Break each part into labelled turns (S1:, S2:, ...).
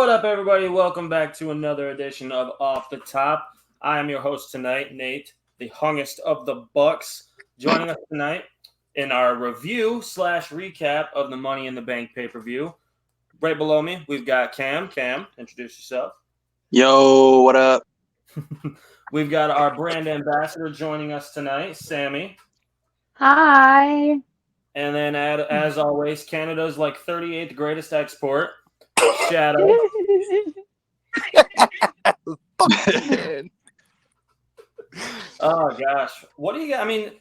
S1: What up, everybody? Welcome back to another edition of Off the Top. I am your host tonight, Nate, the hungest of the Bucks. Joining us tonight in our review / recap of the Money in the Bank pay-per-view. Right below me, we've got Cam. Cam, introduce yourself.
S2: Yo, what up?
S1: We've got our brand ambassador joining us tonight, Sammy.
S3: Hi.
S1: And then, as always, Canada's 38th greatest export, Shadow. Oh gosh, what do you got? I mean,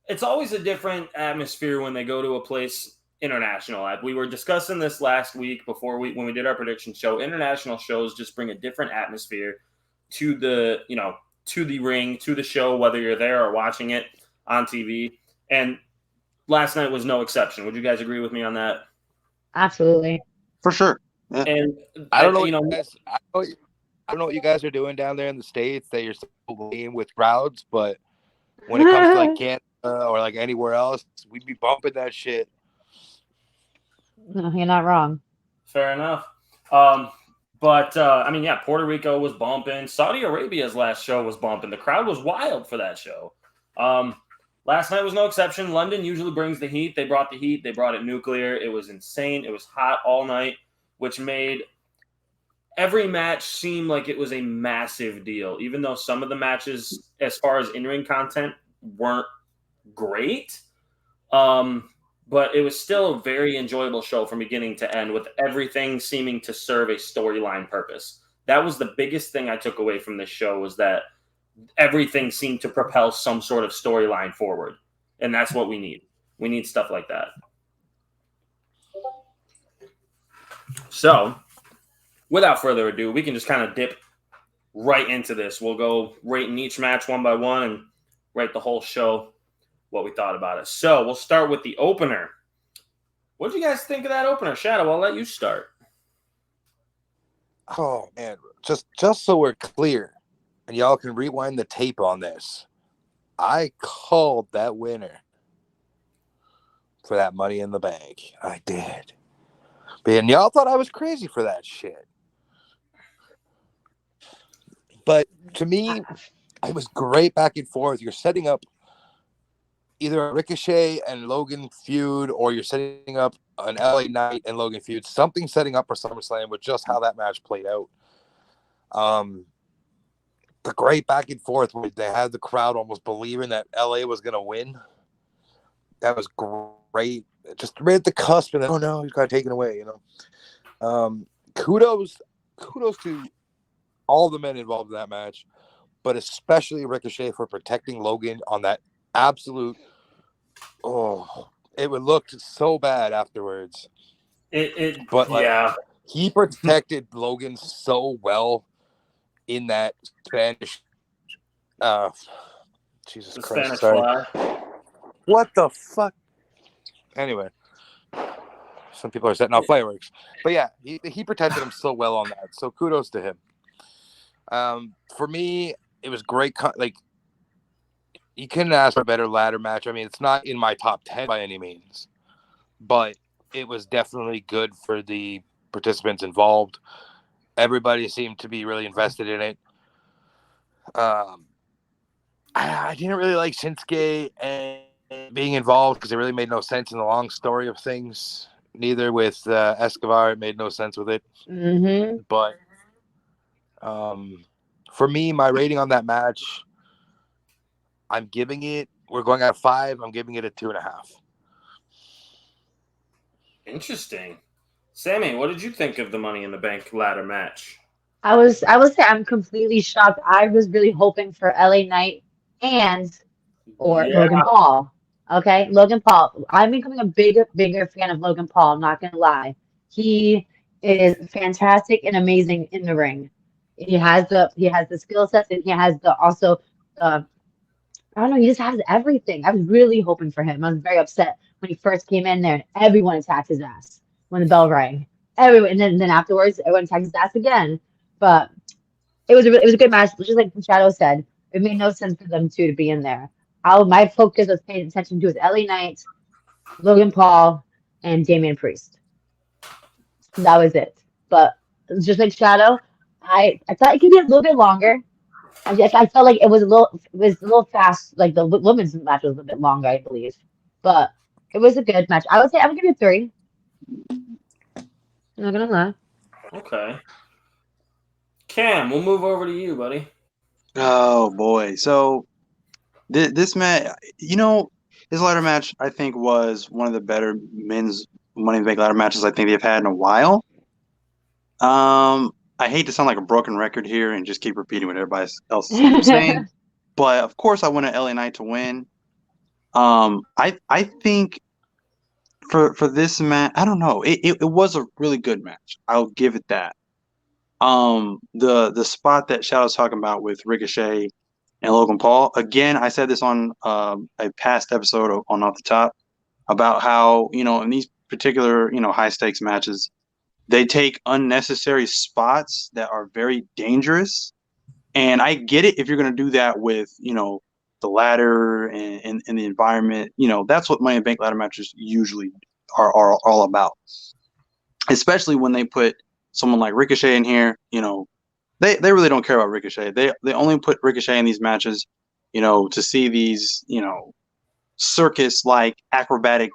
S1: it's always a different atmosphere when they go to a place international. We were discussing this last week when we did our prediction show. International shows just bring a different atmosphere to the ring, to the show, whether you're there or watching it on TV. And last night was no exception. Would you guys agree with me on that?
S3: Absolutely.
S2: For sure.
S1: Yeah. And
S4: I don't know. I don't know what you guys are doing down there in the States that you're so lame with crowds, but when it comes to Canada or anywhere else, we'd be bumping that shit.
S3: No, you're not wrong.
S1: Fair enough. Puerto Rico was bumping. Saudi Arabia's last show was bumping. The crowd was wild for that show. Last night was no exception. London usually brings the heat. They brought the heat. They brought it nuclear. It was insane. It was hot all night, which made every match seem like it was a massive deal, even though some of the matches, as far as in-ring content, weren't great. But it was still a very enjoyable show from beginning to end, with everything seeming to serve a storyline purpose. That was the biggest thing I took away from this show, was that everything seemed to propel some sort of storyline forward. And that's what we need. We need stuff like that. So, without further ado, we can just kind of dip right into this. We'll go rating each match one by one and rate the whole show, what we thought about it. So, we'll start with the opener. What did you guys think of that opener? Shadow, I'll let you start.
S4: Oh, man. Just so we're clear, and y'all can rewind the tape on this, I called that winner for that Money in the Bank. I did. And y'all thought I was crazy for that shit. But to me, it was great back and forth. You're setting up either a Ricochet and Logan feud, or you're setting up an LA Knight and Logan feud. Something setting up for SummerSlam with just how that match played out. The great back and forth where they had the crowd almost believing that LA was going to win. That was great. Just right at the cusp, and then, oh no, he's got taken away, Kudos to all the men involved in that match, but especially Ricochet for protecting Logan on that absolute. Oh, it would look so bad afterwards. He protected Logan so well in that Spanish. Jesus Christ! Sorry. What the fuck? Anyway, some people are setting off fireworks, but yeah, he protected him so well on that. So kudos to him. For me, it was great. You couldn't ask for a better ladder match. I mean, it's not in my top 10 by any means, but it was definitely good for the participants involved. Everybody seemed to be really invested in it. I didn't really like Shinsuke and being involved because it really made no sense in the long story of things. Neither with Escobar, it made no sense with it.
S3: Mm-hmm.
S4: But for me, my rating on that match, we're going out of 5. I'm giving it a 2.5.
S1: Interesting. Sammy, what did you think of the Money in the Bank ladder match?
S3: I would say I'm completely shocked. I was really hoping for LA Knight Logan Paul. Okay, Logan Paul. I'm becoming a bigger fan of Logan Paul. I'm not gonna lie. He is fantastic and amazing in the ring. He has the skill sets, and he has I don't know, he just has everything. I was really hoping for him. I was very upset when he first came in there and everyone attacked his ass when the bell rang. Everyone, and then afterwards, everyone attacked his ass again. But it was a good match. Just like Shadow said, it made no sense for them two to be in there. My focus was paying attention to LA Knight, Logan Paul, and Damian Priest. That was it. But just like Shadow, I thought it could be a little bit longer. I felt like it was a little fast. Like the women's match was a little bit longer, I believe, but it was a good match. I would say I would give it 3. I'm not gonna lie.
S1: Okay. Cam, we'll move over to you, buddy.
S2: Oh boy. So this match, this ladder match I think was one of the better men's Money in the Bank ladder matches I think they've had in a while. I hate to sound like a broken record here and just keep repeating what everybody else keeps saying, but of course I wanted LA Knight to win. I think for this match, I don't know. It was a really good match. I'll give it that. The spot that Shadow's talking about with Ricochet and Logan Paul, again, I said this on a past episode on Off the Top about how, in these particular, high stakes matches, they take unnecessary spots that are very dangerous. And I get it if you're going to do that with, the ladder and the environment. That's what Money in the Bank ladder matches usually are all about. Especially when they put someone like Ricochet in here, they really don't care about Ricochet. They only put Ricochet in these matches, to see these, circus-like acrobatic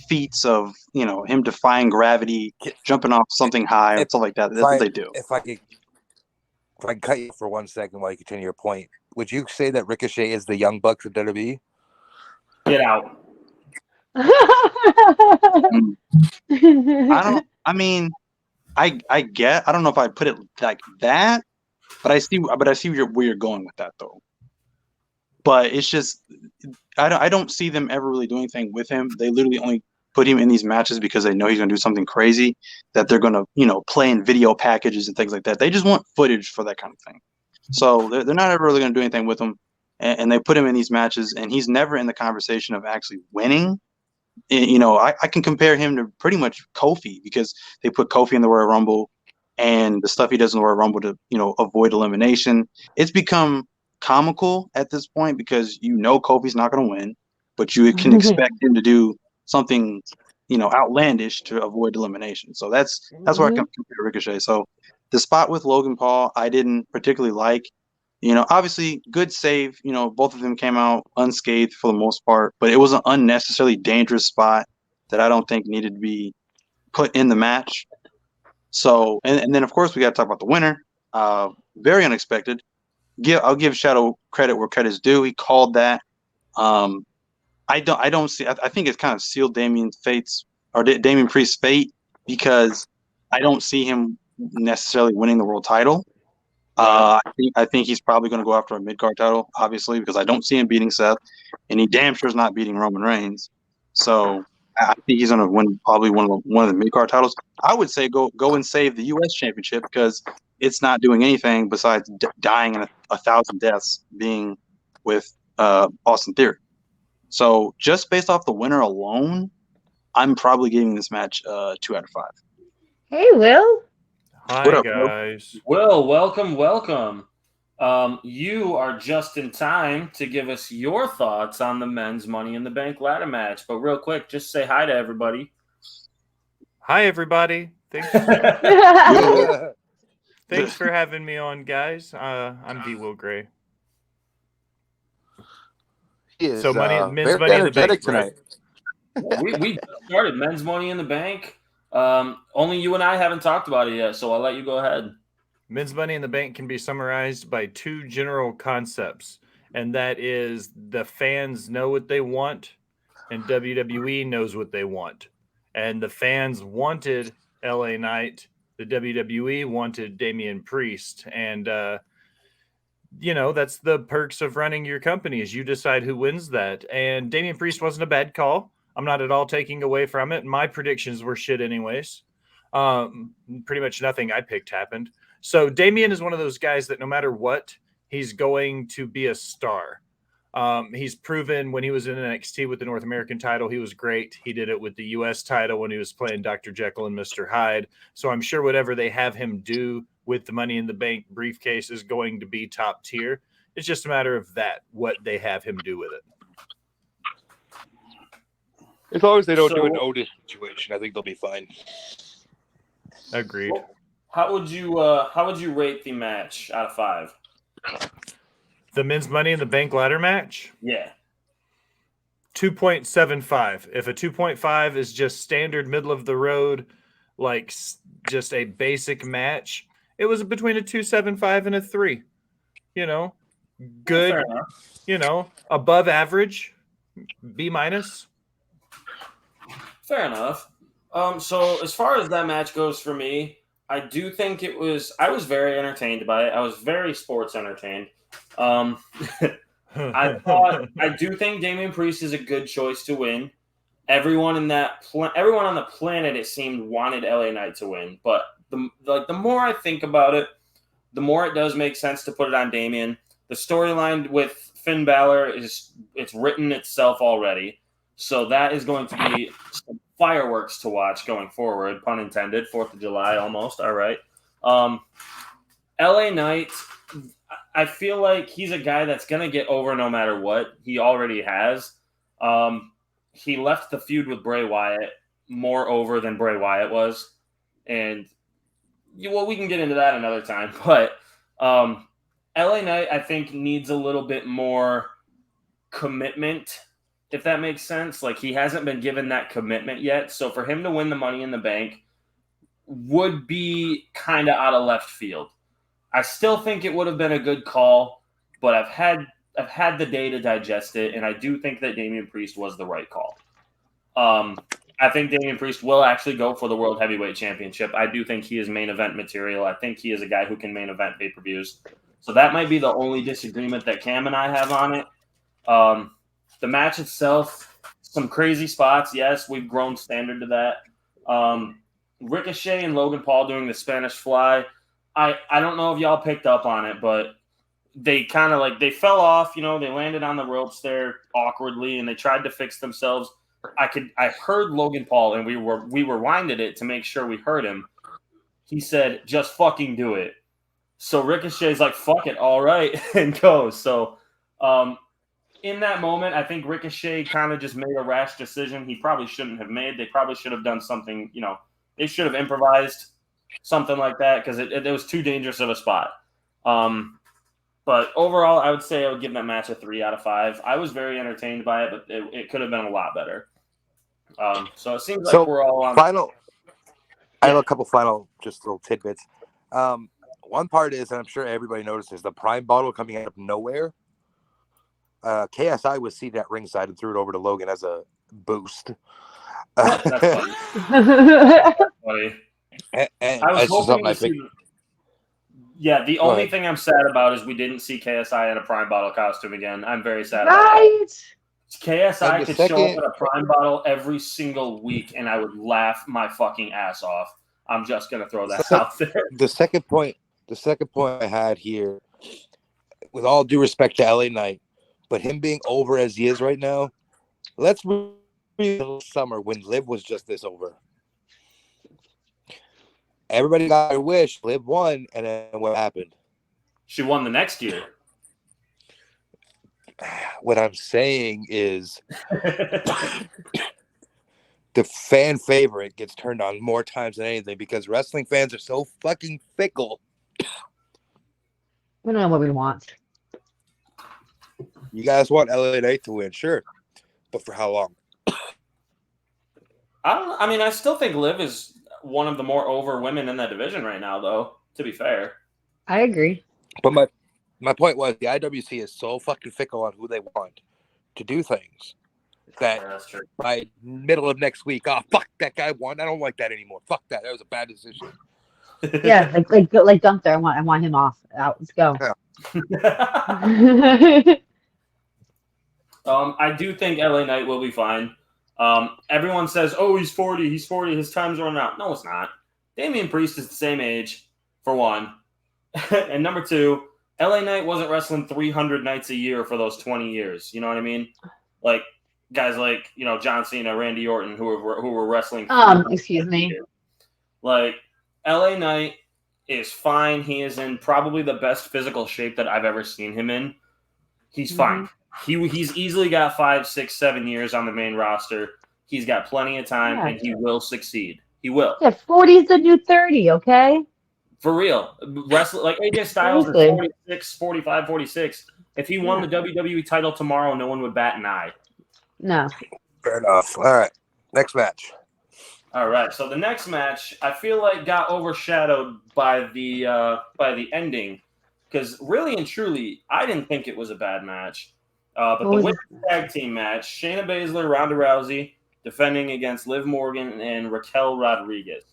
S2: feats of, him defying gravity, jumping off something high, and stuff like that. That's what they do.
S4: If I can cut you for 1 second while you continue your point, would you say that Ricochet is the Young Bucks of WWE?
S1: Get out.
S2: I don't know if I put it like that, but I see where you're going with that though. But it's just I don't see them ever really doing anything with him. They literally only put him in these matches because they know he's going to do something crazy that they're going to, play in video packages and things like that. They just want footage for that kind of thing. So they're not ever really going to do anything with him. And they put him in these matches, and he's never in the conversation of actually winning. I can compare him to pretty much Kofi because they put Kofi in the Royal Rumble and the stuff he does in the Royal Rumble to, avoid elimination. It's become comical at this point because Kofi's not going to win, but you can expect him to do something, outlandish to avoid elimination. So that's where I can compare Ricochet. So the spot with Logan Paul, I didn't particularly like. Obviously good save. Both of them came out unscathed for the most part, but it was an unnecessarily dangerous spot that I don't think needed to be put in the match. So, and then of course we got to talk about the winner. Very unexpected. I'll give Shadow credit where credit's due. He called that. I don't see. I think it's kind of sealed Damian Priest's fate because I don't see him necessarily winning the world title. I think he's probably going to go after a mid-card title, obviously, because I don't see him beating Seth, and he damn sure is not beating Roman Reigns. So I think he's going to win probably one of the mid-card titles. I would say go and save the U.S. Championship because it's not doing anything besides dying in 1,000 deaths being with Austin Theory. So just based off the winner alone, I'm probably giving this match 2 out of 5.
S3: Hey, Will.
S5: Hi,
S2: What up,
S5: guys.
S1: Will, welcome. You are just in time to give us your thoughts on the men's Money in the Bank ladder match. But real quick, just say hi to everybody.
S5: Hi, everybody. Thanks for having me on, guys. I'm D. Will Gray.
S4: So
S5: men's Money in the Bank
S4: tonight.
S1: We started men's Money in the Bank. Only you and I haven't talked about it yet, so I'll let you go ahead.
S5: Men's Money in the Bank can be summarized by 2 general concepts, and that is the fans know what they want, and WWE knows what they want. And the fans wanted LA Knight, the WWE wanted Damian Priest, and that's the perks of running your company is you decide who wins that. And Damian Priest wasn't a bad call. I'm not at all taking away from it. My predictions were shit anyways. Pretty much nothing I picked happened. So Damian is one of those guys that no matter what, he's going to be a star. He's proven when he was in NXT with the North American title, he was great. He did it with the U.S. title when he was playing Dr. Jekyll and Mr. Hyde. So I'm sure whatever they have him do with the Money in the Bank briefcase is going to be top tier. It's just a matter of what they have him do with it.
S4: As long as they don't do an Otis situation, I think they'll be fine.
S5: Agreed.
S1: How would you rate the match out of 5?
S5: The men's Money in the Bank ladder match,
S1: Yeah.
S5: 2.75. If a 2.5 is just standard middle of the road, like just a basic match, it was between a 2.75 and a 3. You know, good.
S1: Fair enough.
S5: You know, above average, B-.
S1: Fair enough. So as far as that match goes for me, I do think I was very entertained by it. I was very sports entertained. I do think Damian Priest is a good choice to win. Everyone on the planet, it seemed, wanted LA Knight to win. But the more I think about it, the more it does make sense to put it on Damian. The storyline with Finn Balor it's written itself already. So that is going to be some fireworks to watch going forward, pun intended. 4th of July almost. All right. LA Knight, I feel like he's a guy that's going to get over no matter what. He already has. He left the feud with Bray Wyatt more over than Bray Wyatt was. And, well, we can get into that another time. But LA Knight, I think, needs a little bit more commitment, if that makes sense. Like, he hasn't been given that commitment yet. So for him to win the Money in the Bank would be kind of out of left field. I still think it would have been a good call, but I've had the day to digest it, and I do think that Damian Priest was the right call. I think Damian Priest will actually go for the World Heavyweight Championship. I do think he is main event material. I think he is a guy who can main event pay-per-views. So that might be the only disagreement that Cam and I have on it. The match itself, some crazy spots. Yes, we've grown standard to that. Ricochet and Logan Paul doing the Spanish Fly. I don't know if y'all picked up on it, but they kind of they fell off. They landed on the ropes there awkwardly, and they tried to fix themselves. I heard Logan Paul, and we rewinded it to make sure we heard him. He said, "Just fucking do it." So Ricochet's like, "Fuck it, all right," and goes. So, in that moment, I think Ricochet kind of just made a rash decision he probably shouldn't have made. They probably should have done something, they should have improvised something like that because it was too dangerous of a spot. But overall, I would say I would give that match a 3 out of 5. I was very entertained by it, but it could have been a lot better. So it seems like we're all on.
S4: Final. I have a couple final just little tidbits. One part is, and I'm sure everybody notices, the Prime bottle coming out of nowhere. KSI was seated at ringside and threw it over to Logan as a boost.
S1: That's funny. Funny.
S4: And
S1: I was hoping to see. Yeah, the only
S4: ahead.
S1: thing I'm sad about is we didn't see KSI in a Prime Bottle costume again. I'm very sad about
S3: Right?
S1: that. KSI
S4: And
S1: could show up in a Prime Bottle every single week, and I would laugh my fucking ass off. I'm just gonna throw that out there.
S4: The second point I had here, with all due respect to LA Knight, but him being over as he is right now, let's read summer when Liv was just this over. Everybody got their wish. Liv won, and then what happened?
S1: She won the next year.
S4: What I'm saying is the fan favorite gets turned on more times than anything because wrestling fans are so fucking fickle.
S3: We don't know what we want.
S4: You guys want LA Knight to win, sure, but for how long?
S1: I still think Liv is one of the more over women in that division right now, though, to be fair.
S3: I agree.
S4: But my point was the IWC is so fucking fickle on who they want to do things that
S1: that's true.
S4: by middle of next week, fuck, that guy won. I don't like that anymore. Fuck that. That was a bad decision.
S3: Yeah, like Gunther. I want him off. Out. Let's go.
S4: Yeah.
S1: I do think LA Knight will be fine. Everyone says, "Oh, he's 40. He's 40. His time's running out." No, it's not. Damian Priest is the same age, for one, and number two, LA Knight wasn't wrestling 300 nights a year for those 20 years. You know what I mean? Like guys like John Cena, Randy Orton, who were wrestling.
S3: Excuse me.
S1: Like LA Knight is fine. He is in probably the best physical shape that I've ever seen him in. He's fine. He's easily got 5, 6, 7 years on the main roster. He's got plenty of time, and he will succeed. He will.
S3: Yeah, 40 is the new 30, okay?
S1: For real. Wrestle like AJ Styles is
S3: Seriously.
S1: 46, 45, 46. If he won the WWE title tomorrow, no one would bat an eye.
S3: No.
S4: Fair enough. All right. Next match.
S1: All right. So the next match, I feel like got overshadowed by the ending. Because really and truly, I didn't think it was a bad match. But the women's tag team match, Shayna Baszler, Ronda Rousey, defending against Liv Morgan and Raquel Rodriguez.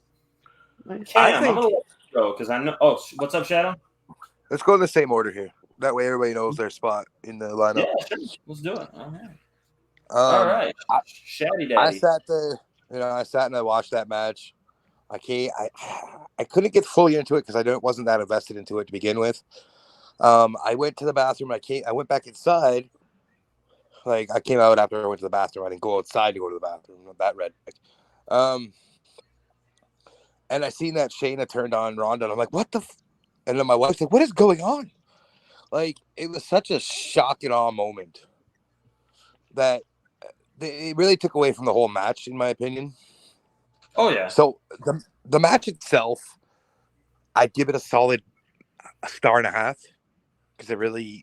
S1: Cam, I'm going to let you go because I know. Oh, what's up, Shadow?
S4: Let's go in the same order here. That way everybody knows their spot in the lineup.
S1: Yeah, sure. Let's do it. All right. Shaddy Daddy.
S4: I sat there, I sat and I watched that match. I couldn't get fully into it because I wasn't that invested into it to begin with. I went to the bathroom. I went back inside. Like I came out after I went to the bathroom. I didn't go outside to go to the bathroom. I'm not that redneck. And I seen that Shayna turned on Ronda. And I'm like, what the? And then my wife's like, what is going on? Like it was such a shock and awe moment that it really took away from the whole match, in my opinion.
S1: Oh yeah.
S4: So the match itself, I'd give it a solid 1.5 stars because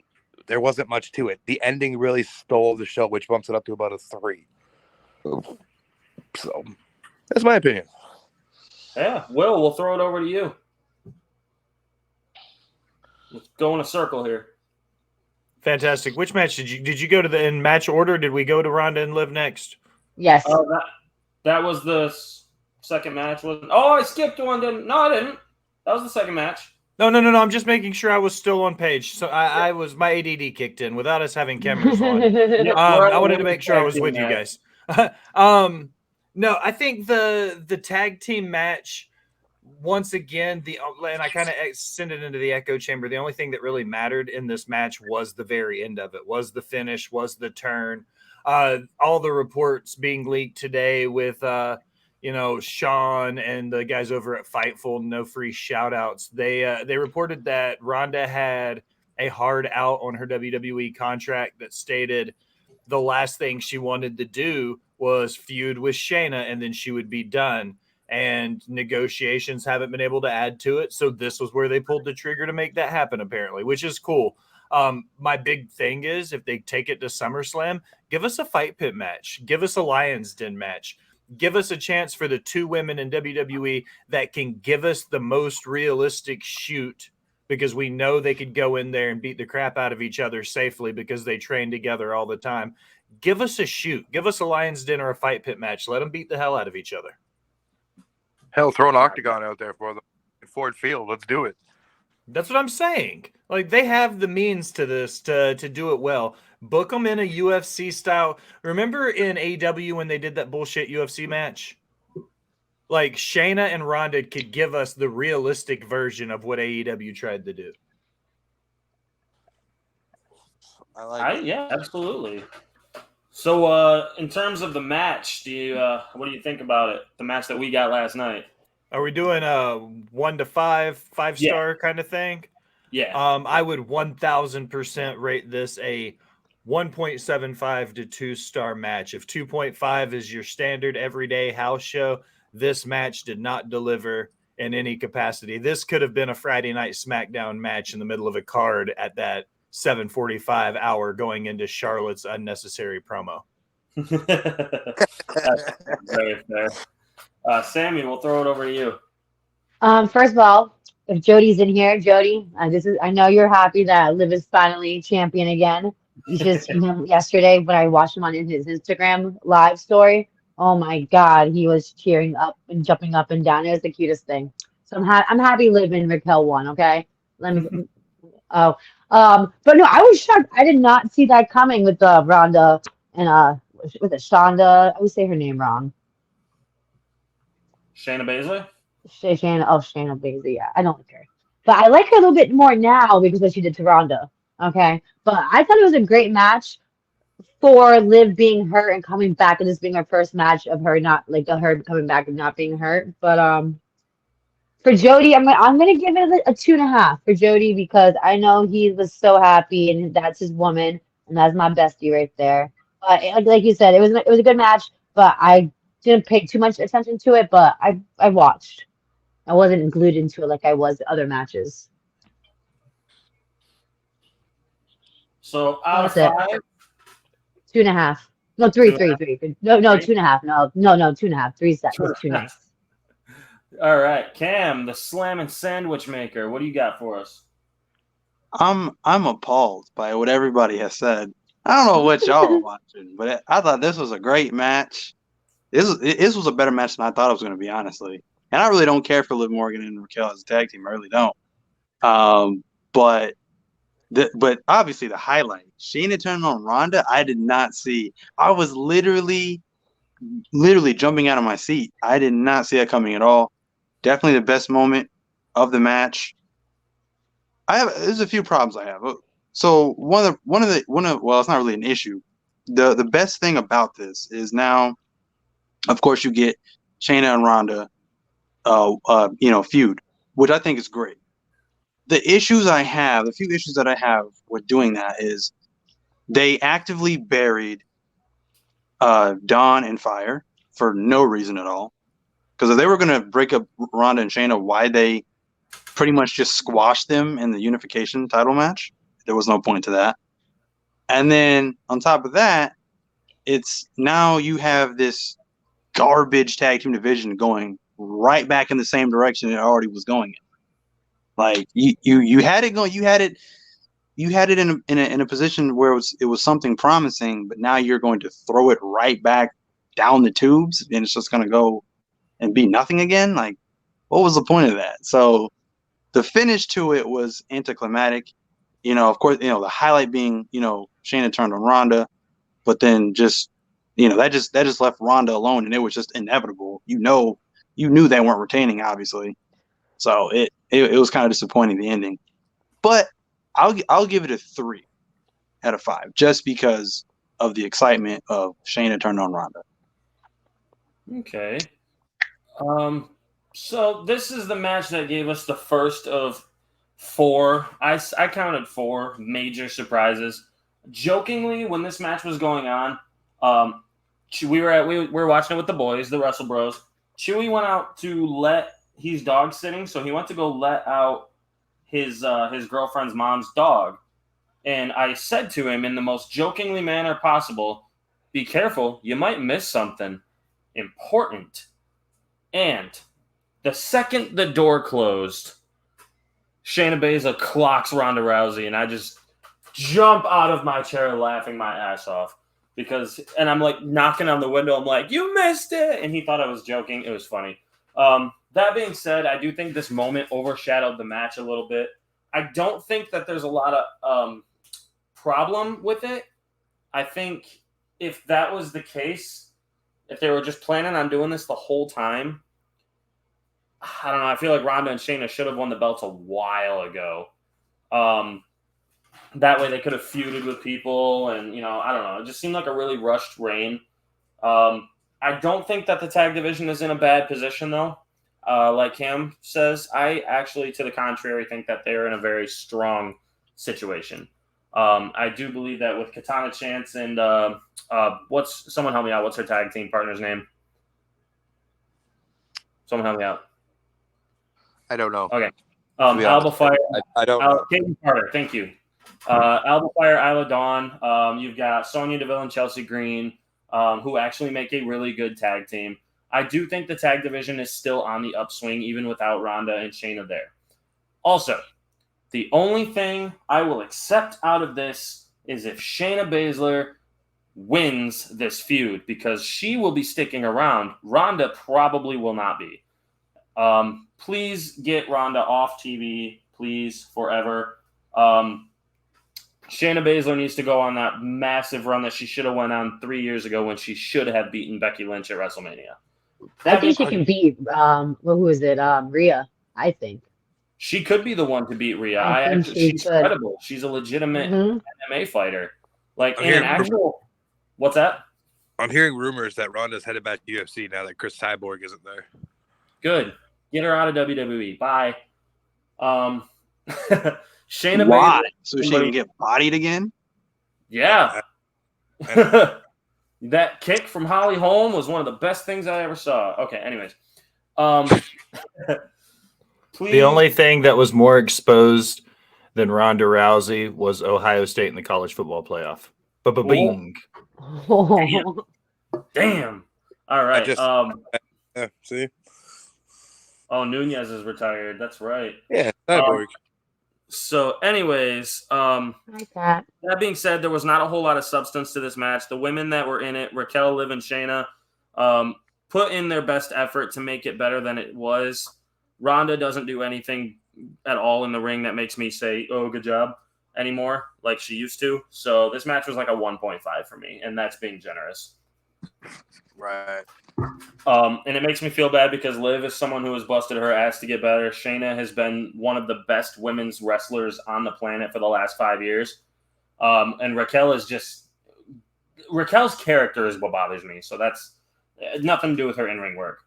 S4: there wasn't much to it. The ending really stole the show, which bumps it up to about a 3. So that's my opinion.
S1: Yeah, we'll throw it over to you. Let's go in a circle here.
S5: Fantastic. Which match did you go to in match order? Did we go to Ronda and Liv next?
S3: Yes.
S1: That was the second match. I skipped one. No, I didn't. That was the second match.
S5: No. I'm just making sure I was still on page. So I was my ADD kicked in without us having cameras on. I wanted to make sure I was with you guys. No, I think the tag team match. Once again, and I kind of sent it into the echo chamber. The only thing that really mattered in this match was the very end of it, was the finish, was the turn. All the reports being leaked today with, Sean and the guys over at Fightful, no free shout outs. They reported that Ronda had a hard out on her WWE contract that stated the last thing she wanted to do was feud with Shayna and then she would be done. And negotiations haven't been able to add to it. So this was where they pulled the trigger to make that happen, apparently, which is cool. My big thing is if they take it to SummerSlam, give us a fight pit match. Give us a Lion's Den match. Give us a chance for the 2 women in WWE that can give us the most realistic shoot because we know they could go in there and beat the crap out of each other safely because they train together all the time. Give us a shoot. Give us a Lion's Den or a fight pit match. Let them beat the hell out of each other.
S4: Hell, throw an octagon out there for the Ford Field. Let's do it.
S5: That's what I'm saying. Like they have the means to this to do it well. Book them in a UFC style. Remember in AEW when they did that bullshit UFC match? Like Shayna and Ronda could give us the realistic version of what AEW tried to do.
S1: Yeah, absolutely. So, in terms of the match, what do you think about it? The match that we got last night.
S5: Are we doing a 1 to 5-star kind of thing?
S1: Yeah.
S5: I would 1,000% rate this a 1.75 to 2-star match. If 2.5 is your standard everyday house show, this match did not deliver in any capacity. This could have been a Friday night SmackDown match in the middle of a card at that 7:45 hour going into Charlotte's unnecessary promo.
S1: That's very fair. Sammy, we'll throw it over to you.
S3: First of all, if Jody's in here, Jody, I know you're happy that Liv is finally champion again. You just yesterday when I watched him on his Instagram live story, oh my God, he was cheering up and jumping up and down. It was the cutest thing. So I'm happy Liv and Raquel won. Okay, let me. But no, I was shocked. I did not see that coming with Ronda and with Shonda. I always say her name wrong.
S1: Shayna Baszler?
S3: Shayna Baszler. Yeah, I don't like her, but I like her a little bit more now because of what she did to Ronda. Okay, but I thought it was a great match for Liv being hurt and coming back and this being her first match of her not like her coming back and not being hurt. But for Jody, I'm gonna give it a 2.5 for Jody because I know he was so happy and that's his woman and that's my bestie right there. But like you said, it was a good match, but I didn't pay too much attention to it. But I watched. I wasn't glued into it like I was other matches.
S1: So out of
S3: That's it.
S1: 5,
S3: 2.5. No, three.
S1: 2.5.
S3: No,
S1: Three?
S3: 2.5. No, 2.5. 3 seconds. 2.5.
S1: All right, Cam, the Slam and Sandwich Maker. What do you got for us?
S2: I'm appalled by what everybody has said. I don't know what y'all are watching, but I thought this was a great match. This was a better match than I thought it was going to be, honestly. And I really don't care for Liv Morgan and Raquel as a tag team. I really don't. But obviously the highlight, Shayna turning on Ronda, I did not see. I was literally jumping out of my seat. I did not see that coming at all. Definitely the best moment of the match. There's a few problems I have. So well, it's not really an issue. The best thing about this is now, of course, you get Shayna and Ronda, feud, which I think is great. The few issues that I have with doing that is they actively buried Dawn and Fire for no reason at all. Because if they were going to break up Ronda and Shayna, why they pretty much just squashed them in the unification title match? There was no point to that. And then on top of that, it's now you have this garbage tag team division going right back in the same direction it already was going in. Like you had it going, you had it in a position where it was something promising, but now you're going to throw it right back down the tubes, and it's just going to go and be nothing again. Like, what was the point of that? So the finish to it was anticlimactic. Of course, the highlight being, Shayna turned on Ronda, but then just, that just left Ronda alone, and it was just inevitable. You knew they weren't retaining, obviously. So it was kind of disappointing, the ending. But I'll give it a 3 out of 5, just because of the excitement of Shayna turned on Ronda.
S1: Okay. So this is the match that gave us the first of 4. I counted 4 major surprises. Jokingly, when this match was going on, we were watching it with the boys, the Wrestle Bros. Chewy went out to he's dog sitting, so he went to go let out his girlfriend's mom's dog. And I said to him in the most jokingly manner possible, "Be careful, you might miss something important." And the second the door closed, Shayna Baszler clocks Ronda Rousey, and I just jump out of my chair laughing my ass off. And I'm like knocking on the window, I'm like, "You missed it!" And he thought I was joking. It was funny. That being said, I do think this moment overshadowed the match a little bit. I don't think that there's a lot of problem with it. I think if that was the case, if they were just planning on doing this the whole time, I don't know. I feel like Ronda and Shayna should have won the belts a while ago. That way they could have feuded with people, and I don't know. It just seemed like a really rushed reign. I don't think that the tag division is in a bad position, though. Like Cam says, I actually, to the contrary, think that they're in a very strong situation. I do believe that with Katana Chance and someone help me out. What's her tag team partner's name? Someone help me out.
S4: I don't know.
S1: Okay. Alba Fire.
S4: I don't know.
S1: Katie Carter. Thank you. Alba Fire, Isla Dawn. You've got Sonya Deville and Chelsea Green, who actually make a really good tag team. I do think the tag division is still on the upswing, even without Ronda and Shayna there. Also, the only thing I will accept out of this is if Shayna Baszler wins this feud, because she will be sticking around. Ronda probably will not be. Please get Ronda off TV, please, forever. Shayna Baszler needs to go on that massive run that she should have went on 3 years ago when she should have beaten Becky Lynch at WrestleMania.
S3: I think she can beat who is it? Rhea, I think.
S1: She could be the one to beat Rhea. She's credible. She's a legitimate MMA fighter. What's that?
S4: I'm hearing rumors that Ronda's headed back to UFC now that Chris Cyborg isn't there.
S1: Good. Get her out of WWE. Bye. Shayna
S2: Why?
S1: Baszler.
S2: So she can get bodied again?
S1: Yeah. That kick from Holly Holm was one of the best things I ever saw. Okay, anyways. Please.
S5: The only thing that was more exposed than Ronda Rousey was Ohio State in the college football playoff. Bing.
S1: Damn. All right.
S4: See?
S1: Oh, Nunez is retired. That's right.
S4: Yeah, that works.
S1: So, anyways, that being said, there was not a whole lot of substance to this match. The women that were in it, Raquel, Liv, and Shayna, put in their best effort to make it better than it was. Ronda doesn't do anything at all in the ring that makes me say, oh, good job, anymore, like she used to. So this match was like a 1.5 for me, and that's being generous.
S4: Right.
S1: And it makes me feel bad because Liv is someone who has busted her ass to get better. Shayna has been one of the best women's wrestlers on the planet for the last 5 years. And Raquel is just – Raquel's character is what bothers me. So that's nothing to do with her in-ring work.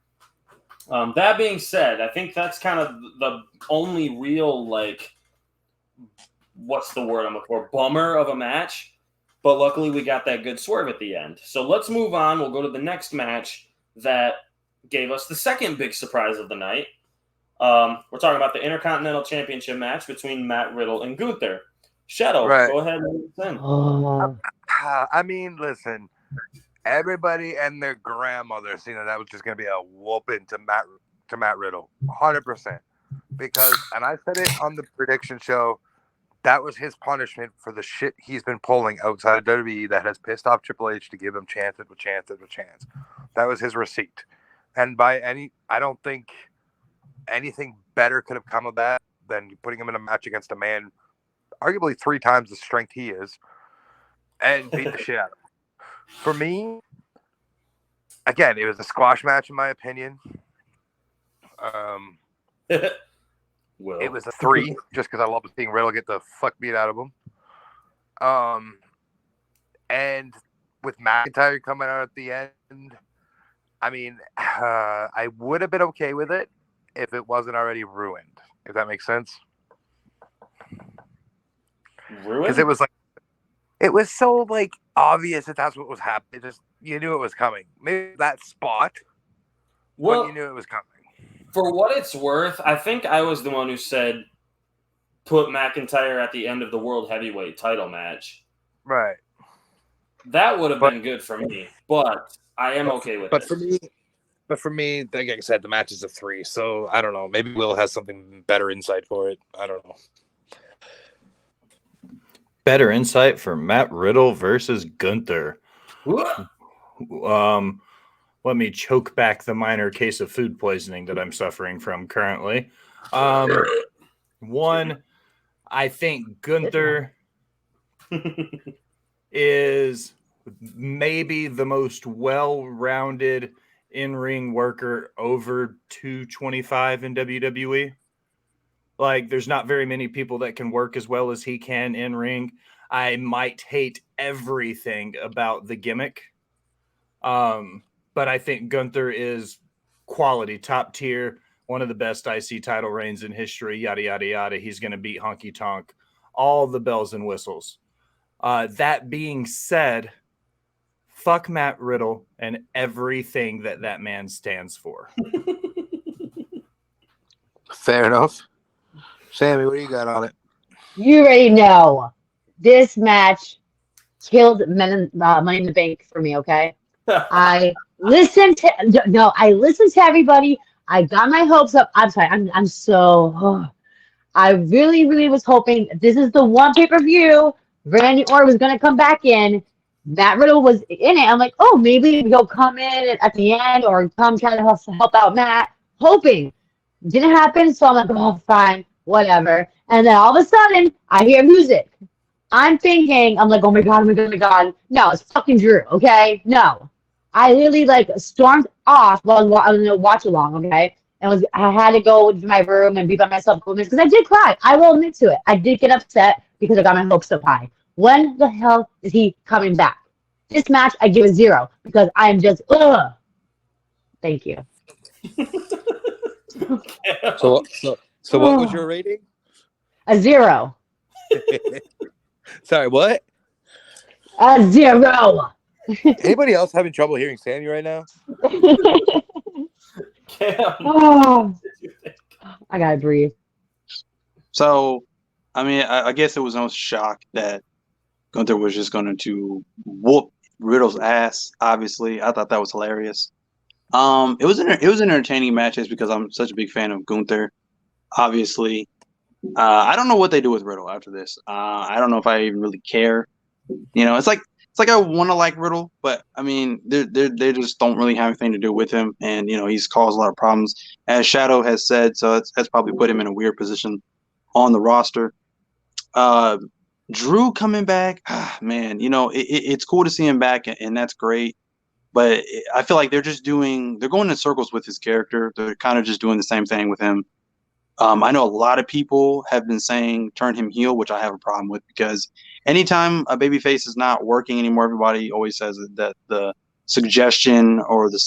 S1: That being said, I think that's kind of the only real, like, what's the word I'm looking for? Bummer of a match. But luckily we got that good swerve at the end. So let's move on. We'll go to the next match that gave us the second big surprise of the night. We're talking about the Intercontinental Championship match between Matt Riddle and Gunther. Shadow, Go ahead and send.
S4: I mean, listen, everybody and their grandmother seen that was just going to be a whooping to Matt Riddle, 100%. Because, and I said it on the prediction show, that was his punishment for the shit he's been pulling outside of WWE that has pissed off Triple H to give him chance after chance after chance. That was his receipt. And I don't think anything better could have come of that than putting him in a match against a man arguably 3 times the strength he is and beat the shit out of him. For me, again, it was a squash match in my opinion. It was a 3 just because I love seeing Riddle get the fuck beat out of him. And with McIntyre coming out at the end, I mean, I would have been okay with it if it wasn't already ruined, if that makes sense.
S1: Ruined?
S4: Because it was so like obvious that that's what was happening. You knew it was coming. Maybe that spot, but you knew it was coming.
S1: For what it's worth, I think I was the one who said put McIntyre at the end of the World Heavyweight title match.
S4: Right.
S1: That would have been good for me, but I am okay with it.
S4: But for me, like I said, the match is a 3, so I don't know. Maybe Will has something better insight for it. I don't know.
S5: Better insight for Matt Riddle versus Gunther. Let me choke back the minor case of food poisoning that I'm suffering from currently. One, I think Gunther is maybe the most well-rounded in-ring worker over 225 in WWE. Like, there's not very many people that can work as well as he can in-ring. I might hate everything about the gimmick. But I think Gunther is quality, top tier, one of the best IC title reigns in history, yada, yada, yada. He's going to beat Honky Tonk, all the bells and whistles. That being said, fuck Matt Riddle and everything that man stands for.
S4: Fair enough. Sammy, what do you got on it?
S3: You already know. This match killed Money in the Bank for me, okay? I listened to everybody. I got my hopes up. I'm sorry. I really, really was hoping this is the one pay-per-view. Randy Orton was going to come back in. Matt Riddle was in it. I'm like, oh, maybe he'll come in at the end or come try to help out Matt. Hoping. Didn't happen. So I'm like, oh, fine, whatever. And then all of a sudden, I hear music. I'm thinking, I'm like, oh my God. No, it's fucking Drew, okay? No. I literally stormed off while I was in a watch along, okay? And I had to go to my room and be by myself because I did cry. I will admit to it. I did get upset because I got my hopes up high. When the hell is he coming back? This match, I give a 0 because I am just, ugh. Thank you.
S4: So what was your rating?
S3: A 0.
S4: Sorry, what?
S3: A 0.
S4: Anybody else having trouble hearing Sammy right now?
S3: Oh. I gotta breathe.
S2: So, I mean, I guess it was no shock that Gunther was just going to whoop Riddle's ass. Obviously, I thought that was hilarious. It was an entertaining match just because I'm such a big fan of Gunther. Obviously, I don't know what they do with Riddle after this. I don't know if I even really care. You know, it's like I want to like Riddle, but I mean, they just don't really have anything to do with him, and you know, he's caused a lot of problems, as Shadow has said. So that's probably put him in a weird position on the roster. Uh, Drew coming back, man, you know, it's cool to see him back, and that's great. But I feel like they're going in circles with his character. They're kind of just doing the same thing with him. I know a lot of people have been saying turn him heel, which I have a problem with because anytime a babyface is not working anymore, everybody always says that the suggestion or the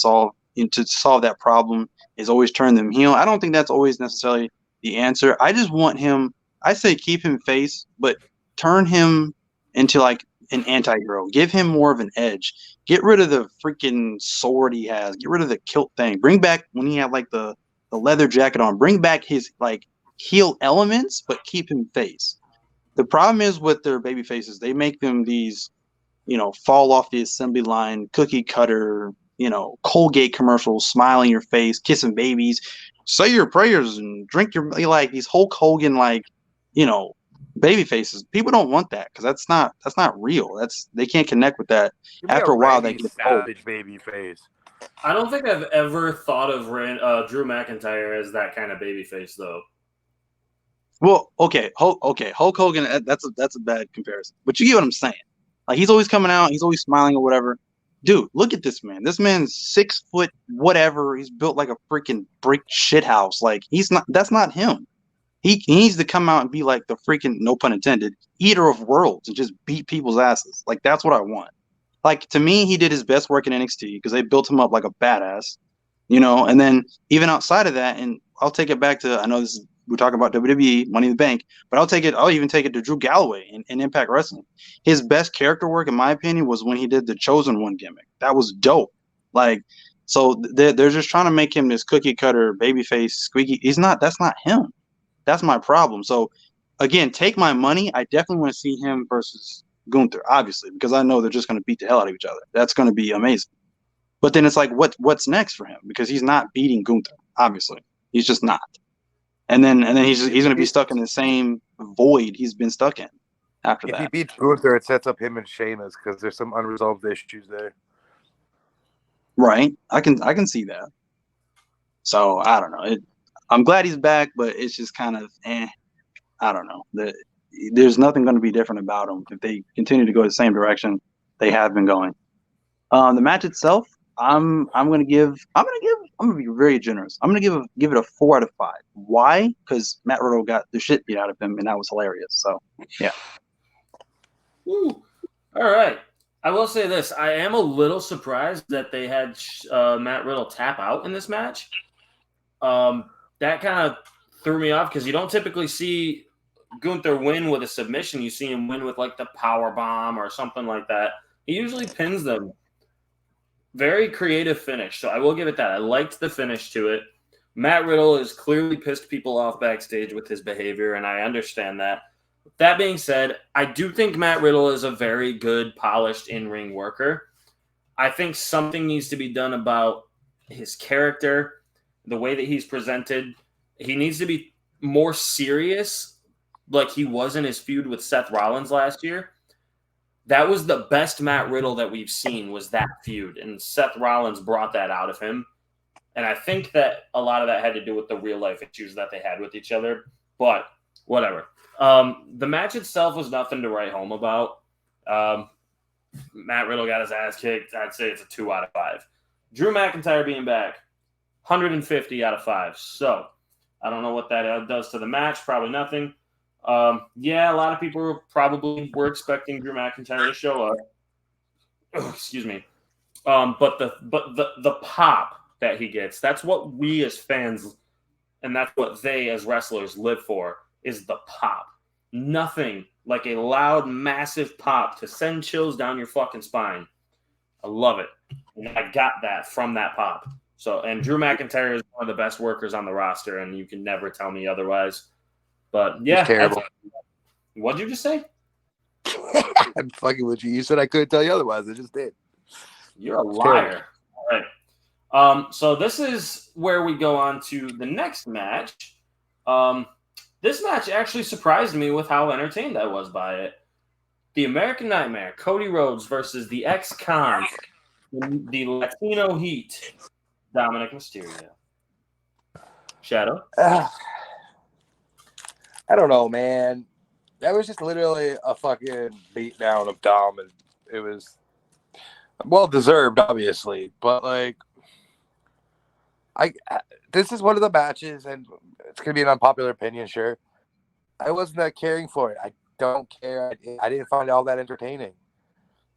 S2: to solve that problem is always turn them heel. I don't think that's always necessarily the answer. I just want him. I say keep him face, but turn him into like an anti-hero. Give him more of an edge. Get rid of the freaking sword he has. Get rid of the kilt thing. Bring back when he had like the leather jacket on. Bring back his like heel elements, but keep him face. The problem is with their baby faces, they make them these, you know, fall off the assembly line, cookie cutter, you know, Colgate commercials, smile in your face, kissing babies, say your prayers and drink your like these Hulk Hogan like, you know, baby faces. People don't want that because that's not real. They can't connect with that. After a while, they get old.
S4: Savage baby face.
S1: I don't think I've ever thought of Drew McIntyre as that kind of babyface, though.
S2: Well, okay, Hulk Hogan. That's a bad comparison, but you get what I'm saying. Like he's always coming out, he's always smiling or whatever. Dude, look at this man. This man's 6 foot whatever. He's built like a freaking brick shit house. Like he's not. That's not him. He needs to come out and be like the freaking, no pun intended, eater of worlds and just beat people's asses. Like that's what I want. Like to me, he did his best work in NXT because they built him up like a badass, you know. And then even outside of that, and I'll take it back to, I know we're talking about WWE Money in the Bank, but I'll even take it to Drew Galloway in Impact Wrestling. His best character work, in my opinion, was when he did the Chosen One gimmick. That was dope. Like, so they're just trying to make him this cookie cutter babyface squeaky. He's not. That's not him. That's my problem. So again, take my money. I definitely want to see him versus Gunther, obviously, because I know they're just going to beat the hell out of each other. That's going to be amazing. But then it's like, what's next for him? Because he's not beating Gunther, obviously. He's just not. And then he's going to be stuck in the same void he's been stuck in after that.
S4: If he beats Gunther, it sets up him and Sheamus because there's some unresolved issues there.
S2: Right. I can see that. So I don't know. I'm glad he's back, but it's just kind of I don't know. There's nothing going to be different about him if they continue to go the same direction they have been going. The match itself, I'm gonna be very generous. I'm gonna give it a 4 out of 5. Why? Because Matt Riddle got the shit beat out of him, and that was hilarious. So yeah.
S1: Woo. All right. I will say this: I am a little surprised that they had Matt Riddle tap out in this match. That kind of threw me off because you don't typically see Gunther win with a submission. You see him win with like the power bomb or something like that. He usually pins them. Very creative finish. So I will give it that. I liked the finish to it. Matt Riddle has clearly pissed people off backstage with his behavior, and I understand that. That being said, I do think Matt Riddle is a very good, polished in-ring worker. I think something needs to be done about his character, the way that he's presented. He needs to be more serious like he was in his feud with Seth Rollins last year. That was the best Matt Riddle that we've seen, was that feud. And Seth Rollins brought that out of him. And I think that a lot of that had to do with the real-life issues that they had with each other. But whatever. The match itself was nothing to write home about. Matt Riddle got his ass kicked. I'd say it's a 2 out of 5. Drew McIntyre being back, 150 out of 5. So I don't know what that does to the match. Probably nothing. Yeah, a lot of people probably were expecting Drew McIntyre to show up. Oh, excuse me. But the pop that he gets, that's what we as fans, and that's what they as wrestlers live for, is the pop. Nothing like a loud, massive pop to send chills down your fucking spine. I love it. And I got that from that pop. So, and Drew McIntyre is one of the best workers on the roster, and you can never tell me otherwise. But yeah,
S4: He's terrible.
S1: What'd you just say?
S4: I'm fucking with you. You said I couldn't tell you otherwise. I just did.
S1: You're a liar. All right. So this is where we go on to the next match. This match actually surprised me with how entertained I was by it. The American Nightmare, Cody Rhodes versus the ex-con, the Latino Heat, Dominic Mysterio. Shadow?
S4: I don't know, man. That was just literally a fucking beatdown of Dom, and it was well deserved, obviously. But like, this is one of the matches, and it's gonna be an unpopular opinion, sure. I wasn't that caring for it. I don't care. I didn't find it all that entertaining.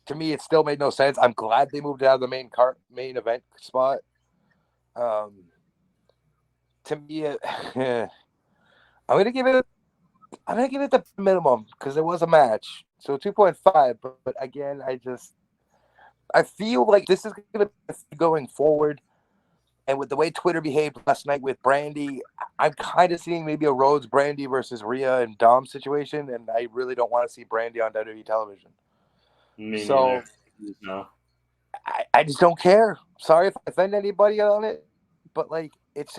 S4: To me, it still made no sense. I'm glad they moved it out of the main event spot. To me, I'm gonna give it the minimum because it was a match. So 2.5. But again, I feel like this is gonna be going forward. And with the way Twitter behaved last night with Brandy, I'm kind of seeing maybe a Rhodes, Brandy versus Rhea and Dom situation, and I really don't want to see Brandy on WWE television. So
S1: no.
S4: I just don't care. Sorry if I offend anybody on it, but like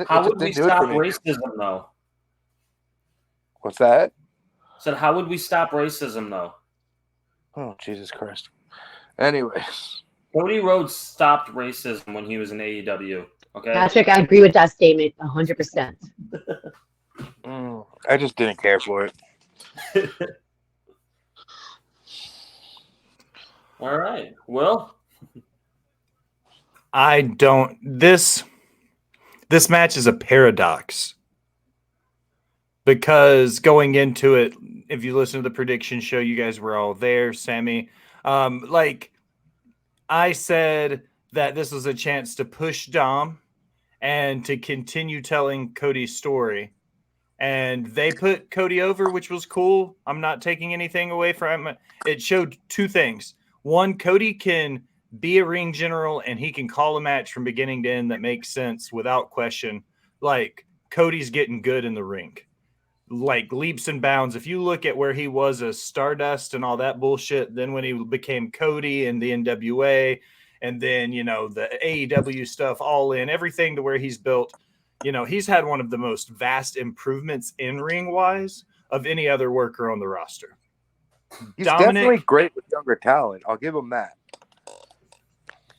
S1: How would we stop racism though?
S4: What's that?
S1: Said how would we stop racism though?
S4: Oh, Jesus Christ. Anyways.
S1: Cody Rhodes stopped racism when he was in AEW. Okay.
S3: Patrick, I agree with that statement 100%.
S4: I just didn't care for it.
S1: All right. Well,
S5: I don't. This match is a paradox because going into it, if you listen to the prediction show, you guys were all there, Sammy. Like I said that this was a chance to push Dom and to continue telling Cody's story. And they put Cody over, which was cool. I'm not taking anything away from it. It showed two things. One, Cody can be a ring general and he can call a match from beginning to end that makes sense without question. Like, Cody's getting good in the ring. Like, leaps and bounds. If you look at where he was as Stardust and all that bullshit, then when he became Cody and the NWA, and then, you know, the AEW stuff, all in, everything to where he's built, you know, he's had one of the most vast improvements in ring-wise of any other worker on the roster.
S4: He's definitely great with younger talent. I'll give him that.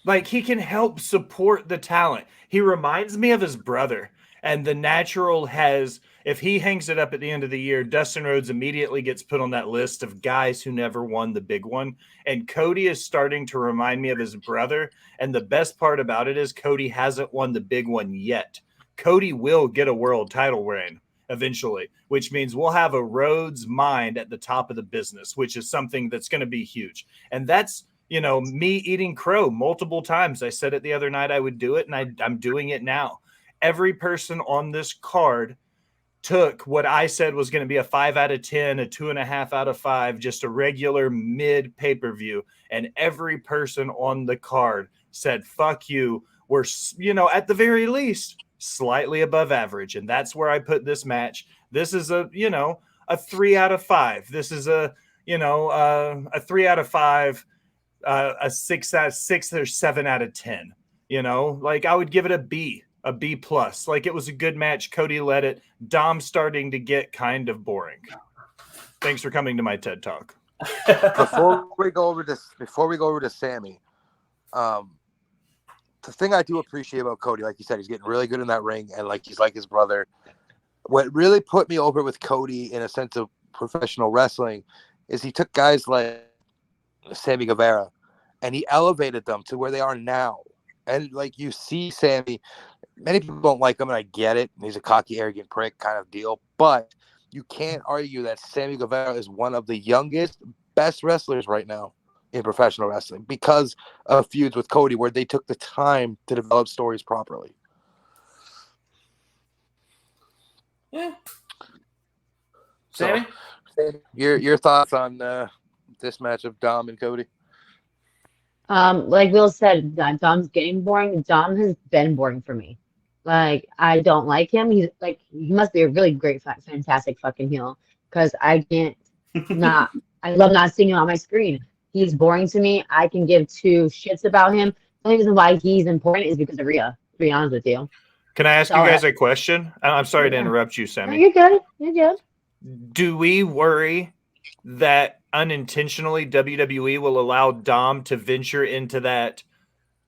S5: Like, he can help support the talent. He reminds me of his brother. And the natural has, if he hangs it up at the end of the year, Dustin Rhodes immediately gets put on that list of guys who never won the big one. And Cody is starting to remind me of his brother. And the best part about it is Cody hasn't won the big one yet. Cody will get a world title reign eventually, which means we'll have a Rhodes mind at the top of the business, which is something that's going to be huge. And that's, you know, me eating crow multiple times. I said it the other night I would do it, and I'm doing it now. Every person on this card took what I said was going to be a 5 out of 10, a 2.5 out of 5, just a regular mid pay-per-view. And every person on the card said, fuck you. We're, you know, at the very least, slightly above average. And that's where I put this match. This is a, you know, a 3 out of 5. This is a, you know, a 3 out of 5, a 6 or 7 out of 10. You know, like I would give it a B plus. Like it was a good match. Cody led it. Dom's starting to get kind of boring. Thanks for coming to my TED Talk.
S4: Before we go over to Sammy, the thing I do appreciate about Cody, like you said, he's getting really good in that ring, and like he's like his brother. What really put me over with Cody in a sense of professional wrestling is he took guys like Sammy Guevara and he elevated them to where they are now. And like you see Sammy, many people don't like him, and I get it. He's a cocky, arrogant prick kind of deal. But you can't argue that Sammy Guevara is one of the youngest, best wrestlers right now in professional wrestling because of feuds with Cody where they took the time to develop stories properly.
S1: Yeah. Sammy?
S4: So, your thoughts on this match of Dom and Cody?
S3: Like Will said, Dom's getting boring. Dom has been boring for me. Like, I don't like him. He's like, he must be a really great, fantastic fucking heel because I can't not, I love not seeing him on my screen. He's boring to me. I can give two shits about him. The only reason why he's important is because of Rhea, to be honest with you.
S5: Can I ask
S3: So,
S5: you guys a question? I'm sorry to
S3: yeah.
S5: interrupt you,
S3: No,
S5: Sammy.
S3: you're good. You're good.
S5: Do we worry that unintentionally WWE will allow Dom to venture into that?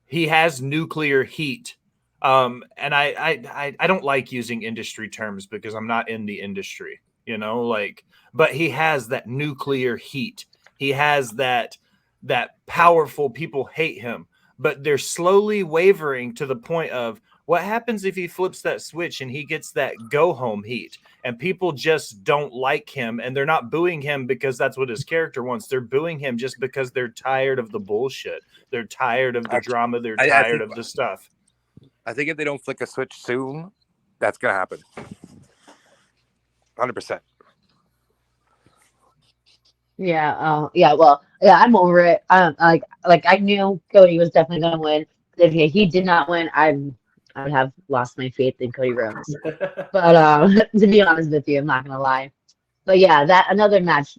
S5: He has nuclear heat. And I don't like using industry terms because I'm not in the industry, you know, like, but he has that nuclear heat. He has that powerful, people hate him, but they're slowly wavering to the point of what happens if he flips that switch and he gets that go home heat and people just don't like him and they're not booing him because that's what his character wants. They're booing him just because they're tired of the bullshit. They're tired of the drama. They're tired of the stuff.
S4: I think if they don't flick a switch soon, that's gonna happen. 100%.
S3: Yeah. Yeah. Well, yeah. I'm over it. Like I knew Cody was definitely gonna win. If he did not win, I would have lost my faith in Cody Rhodes. But to be honest with you, I'm not gonna lie. But yeah, that match,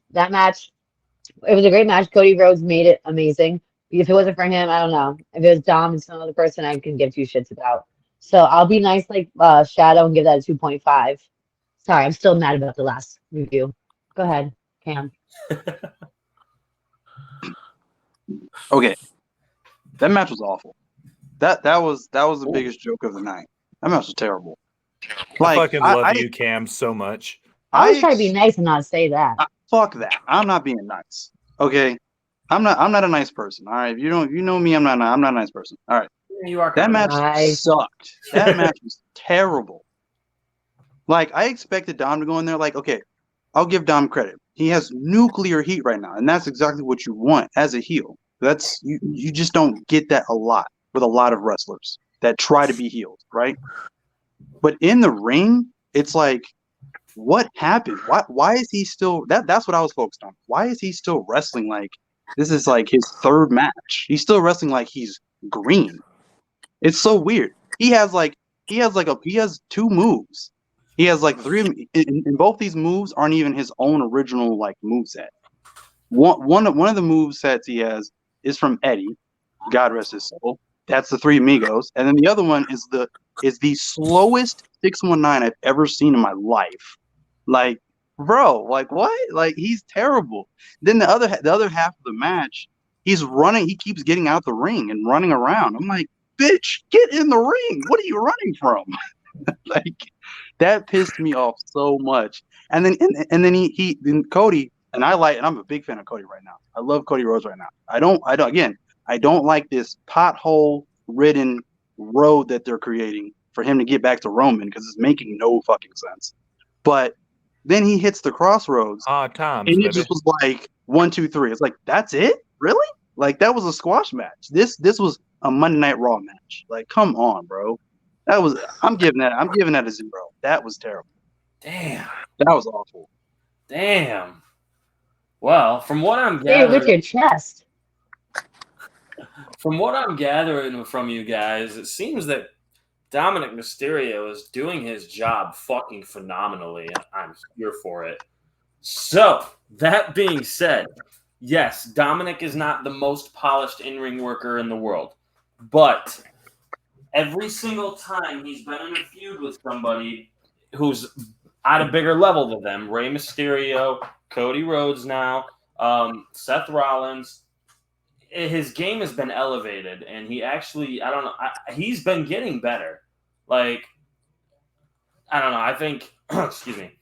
S3: it was a great match. Cody Rhodes made it amazing. If it wasn't for him, I don't know. If it was Dom and some other person, I can give two shits about. So I'll be nice like Shadow and give that a 2.5. Sorry, I'm still mad about the last review. Go ahead, Cam.
S2: Okay, that match was awful. That was the biggest joke of the night. That match was terrible.
S5: I fucking love you, Cam, so much.
S3: I was trying to be nice and not say that.
S2: Fuck that. I'm not being nice. Okay, I'm not a nice person. All right, you know me. I'm not a nice person. All right.
S1: You are
S2: That match
S3: Nice.
S2: sucked. That match was terrible. Like, I expected Dom to go in there like, okay, I'll give Dom credit. He has nuclear heat right now, and that's exactly what you want as a heel. That's you just don't get that a lot with a lot of wrestlers that try to be healed, right? But in the ring, it's like, what happened? Why is he still that's what I was focused on. Why is he still wrestling like this is like his third match? He's still wrestling like he's green. It's so weird. He has two moves. He has like three, and both these moves aren't even his own original like moveset. One of the movesets he has is from Eddie, God rest his soul. That's the Three Amigos, and then the other one is the slowest 619 I've ever seen in my life. Like, bro, like what? Like, he's terrible. Then the other half of the match, he's running. He keeps getting out the ring and running around. I'm like, bitch, get in the ring. What are you running from? Like, that pissed me off so much. And then then Cody, and I'm a big fan of Cody right now. I love Cody Rhodes right now. I don't like this pothole ridden road that they're creating for him to get back to Roman because it's making no fucking sense. But then he hits the crossroads.
S5: Times,
S2: and
S5: baby.
S2: it just was like 1, 2, 3. It's like, that's it? Really? Like, that was a squash match. This was a Monday Night Raw match. Like, come on, bro. I'm giving that a 0. That was terrible.
S1: Damn.
S2: That was awful.
S1: Damn. Well, from what I'm
S3: Say it with
S1: gathering,
S3: your chest.
S1: from what I'm gathering from you guys, it seems that Dominic Mysterio is doing his job fucking phenomenally. I'm here for it. So, that being said, yes, Dominic is not the most polished in-ring worker in the world, but every single time he's been in a feud with somebody who's at a bigger level than them, Rey Mysterio, Cody Rhodes now, Seth Rollins, his game has been elevated, and he actually, I don't know, he's been getting better. Like, I don't know, I think, excuse me,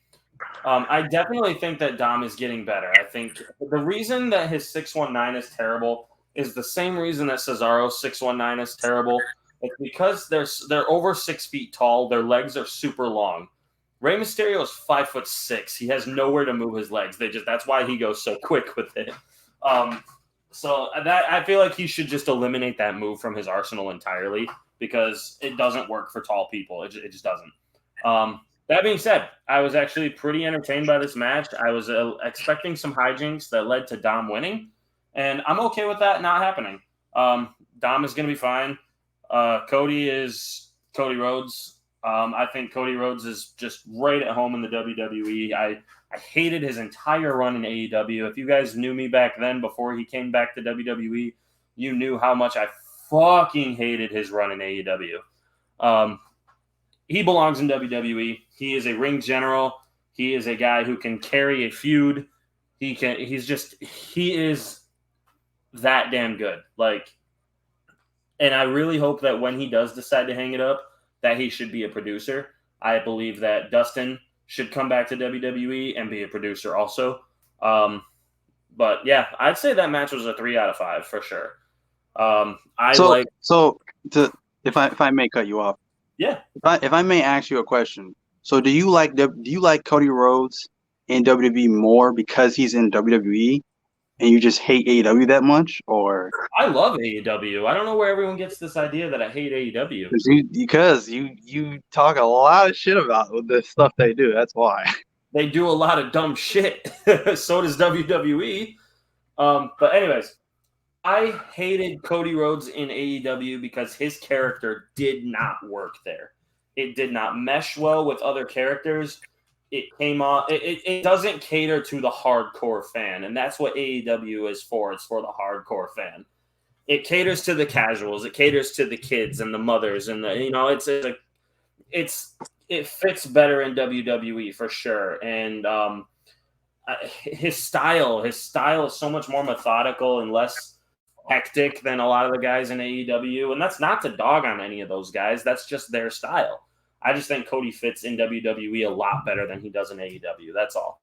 S1: I definitely think that Dom is getting better. I think the reason that his 619 is terrible is the same reason that Cesaro's 619 is terrible. It's because they're over 6 feet tall. Their legs are super long. Rey Mysterio is 5'6". He has nowhere to move his legs. That's why he goes so quick with it. So that I feel like he should just eliminate that move from his arsenal entirely because it doesn't work for tall people. It just doesn't. That being said, I was actually pretty entertained by this match. I was expecting some hijinks that led to Dom winning, and I'm okay with that not happening. Dom is going to be fine. Cody Rhodes. I think Cody Rhodes is just right at home in the WWE. I hated his entire run in AEW. If you guys knew me back then, before he came back to WWE, you knew how much I fucking hated his run in AEW. He belongs in WWE. He is a ring general. He is a guy who can carry a feud. He is that damn good. And I really hope that when he does decide to hang it up, that he should be a producer. I believe that Dustin should come back to WWE and be a producer also. But yeah, I'd say that match was a 3 out of 5 for sure.
S2: If I may cut you off,
S1: yeah.
S2: If I may ask you a question, so do you like Cody Rhodes in WWE more because he's in WWE, and you just hate AEW that much, or?
S1: I love AEW. I don't know where everyone gets this idea that I hate AEW.
S2: Because you talk a lot of shit about the stuff they do. That's why.
S1: They do a lot of dumb shit. So does WWE. But anyways, I hated Cody Rhodes in AEW because his character did not work there. It did not mesh well with other characters. It came on. It doesn't cater to the hardcore fan, and that's what AEW is for. It's for the hardcore fan. It caters to the casuals. It caters to the kids and the mothers, and it fits better in WWE for sure. And his style is so much more methodical and less hectic than a lot of the guys in AEW. And that's not to dog on any of those guys. That's just their style. I just think Cody fits in WWE a lot better than he does in AEW. That's all.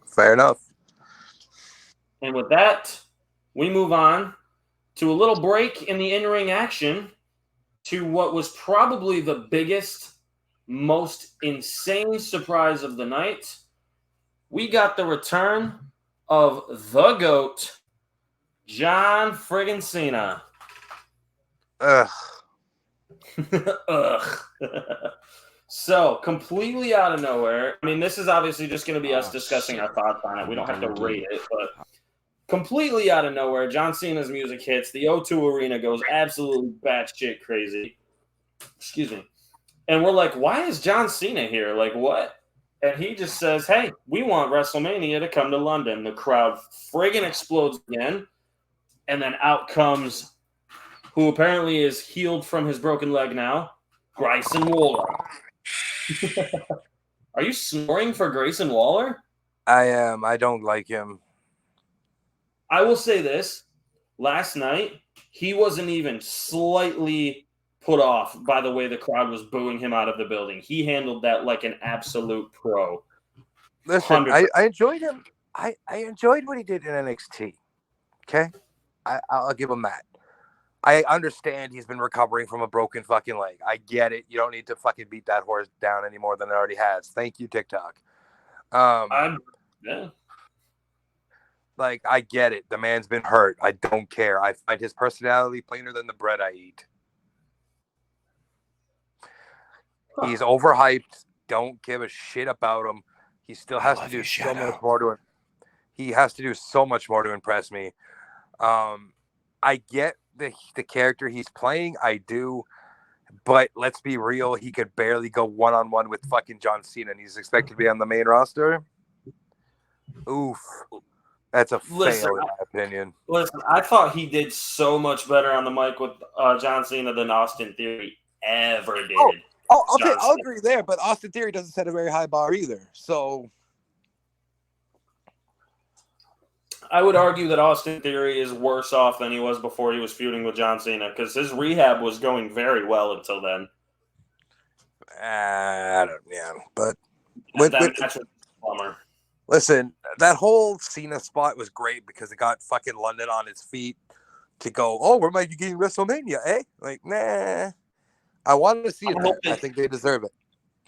S4: Fair enough.
S1: And with that, we move on to a little break in the in-ring action to what was probably the biggest, most insane surprise of the night. We got the return of the GOAT, John friggin' Cena.
S4: Ugh.
S1: Ugh. So, completely out of nowhere. I mean, this is obviously just going to be us discussing our thoughts on it. We don't have to rate it, but completely out of nowhere, John Cena's music hits. The O2 Arena goes absolutely batshit crazy. Excuse me. And we're like, why is John Cena here? Like, what? And he just says, hey, we want WrestleMania to come to London. The crowd friggin' explodes again. And then out comes, who apparently is healed from his broken leg now, Grayson Waller. Are you snoring for Grayson Waller?
S4: I am. I don't like him.
S1: I will say this. Last night, he wasn't even slightly put off by the way the crowd was booing him out of the building. He handled that like an absolute pro.
S4: Listen, I enjoyed him. I enjoyed what he did in NXT. Okay? I'll give him that. I understand he's been recovering from a broken fucking leg. I get it. You don't need to fucking beat that horse down any more than it already has. Thank you, TikTok.
S1: Yeah.
S4: Like, I get it. The man's been hurt. I don't care. I find his personality plainer than the bread I eat. He's overhyped. Don't give a shit about him. He still has to do so much more to it. He has to do so much more to impress me. I get the character he's playing. I do. But let's be real. He could barely go one-on-one with fucking John Cena, and he's expected to be on the main roster. Oof. That's a fail, in my opinion.
S1: Listen, I thought he did so much better on the mic with John Cena than Austin Theory ever did.
S4: I'll agree there, but Austin Theory doesn't set a very high bar either. So
S1: I would argue that Austin Theory is worse off than he was before he was feuding with John Cena because his rehab was going very well until then.
S4: But
S1: that's a bummer.
S4: Listen, that whole Cena spot was great because it got fucking London on its feet to go, oh, we might be getting WrestleMania, eh? Like, nah. I wanted to see it there. I think they deserve it.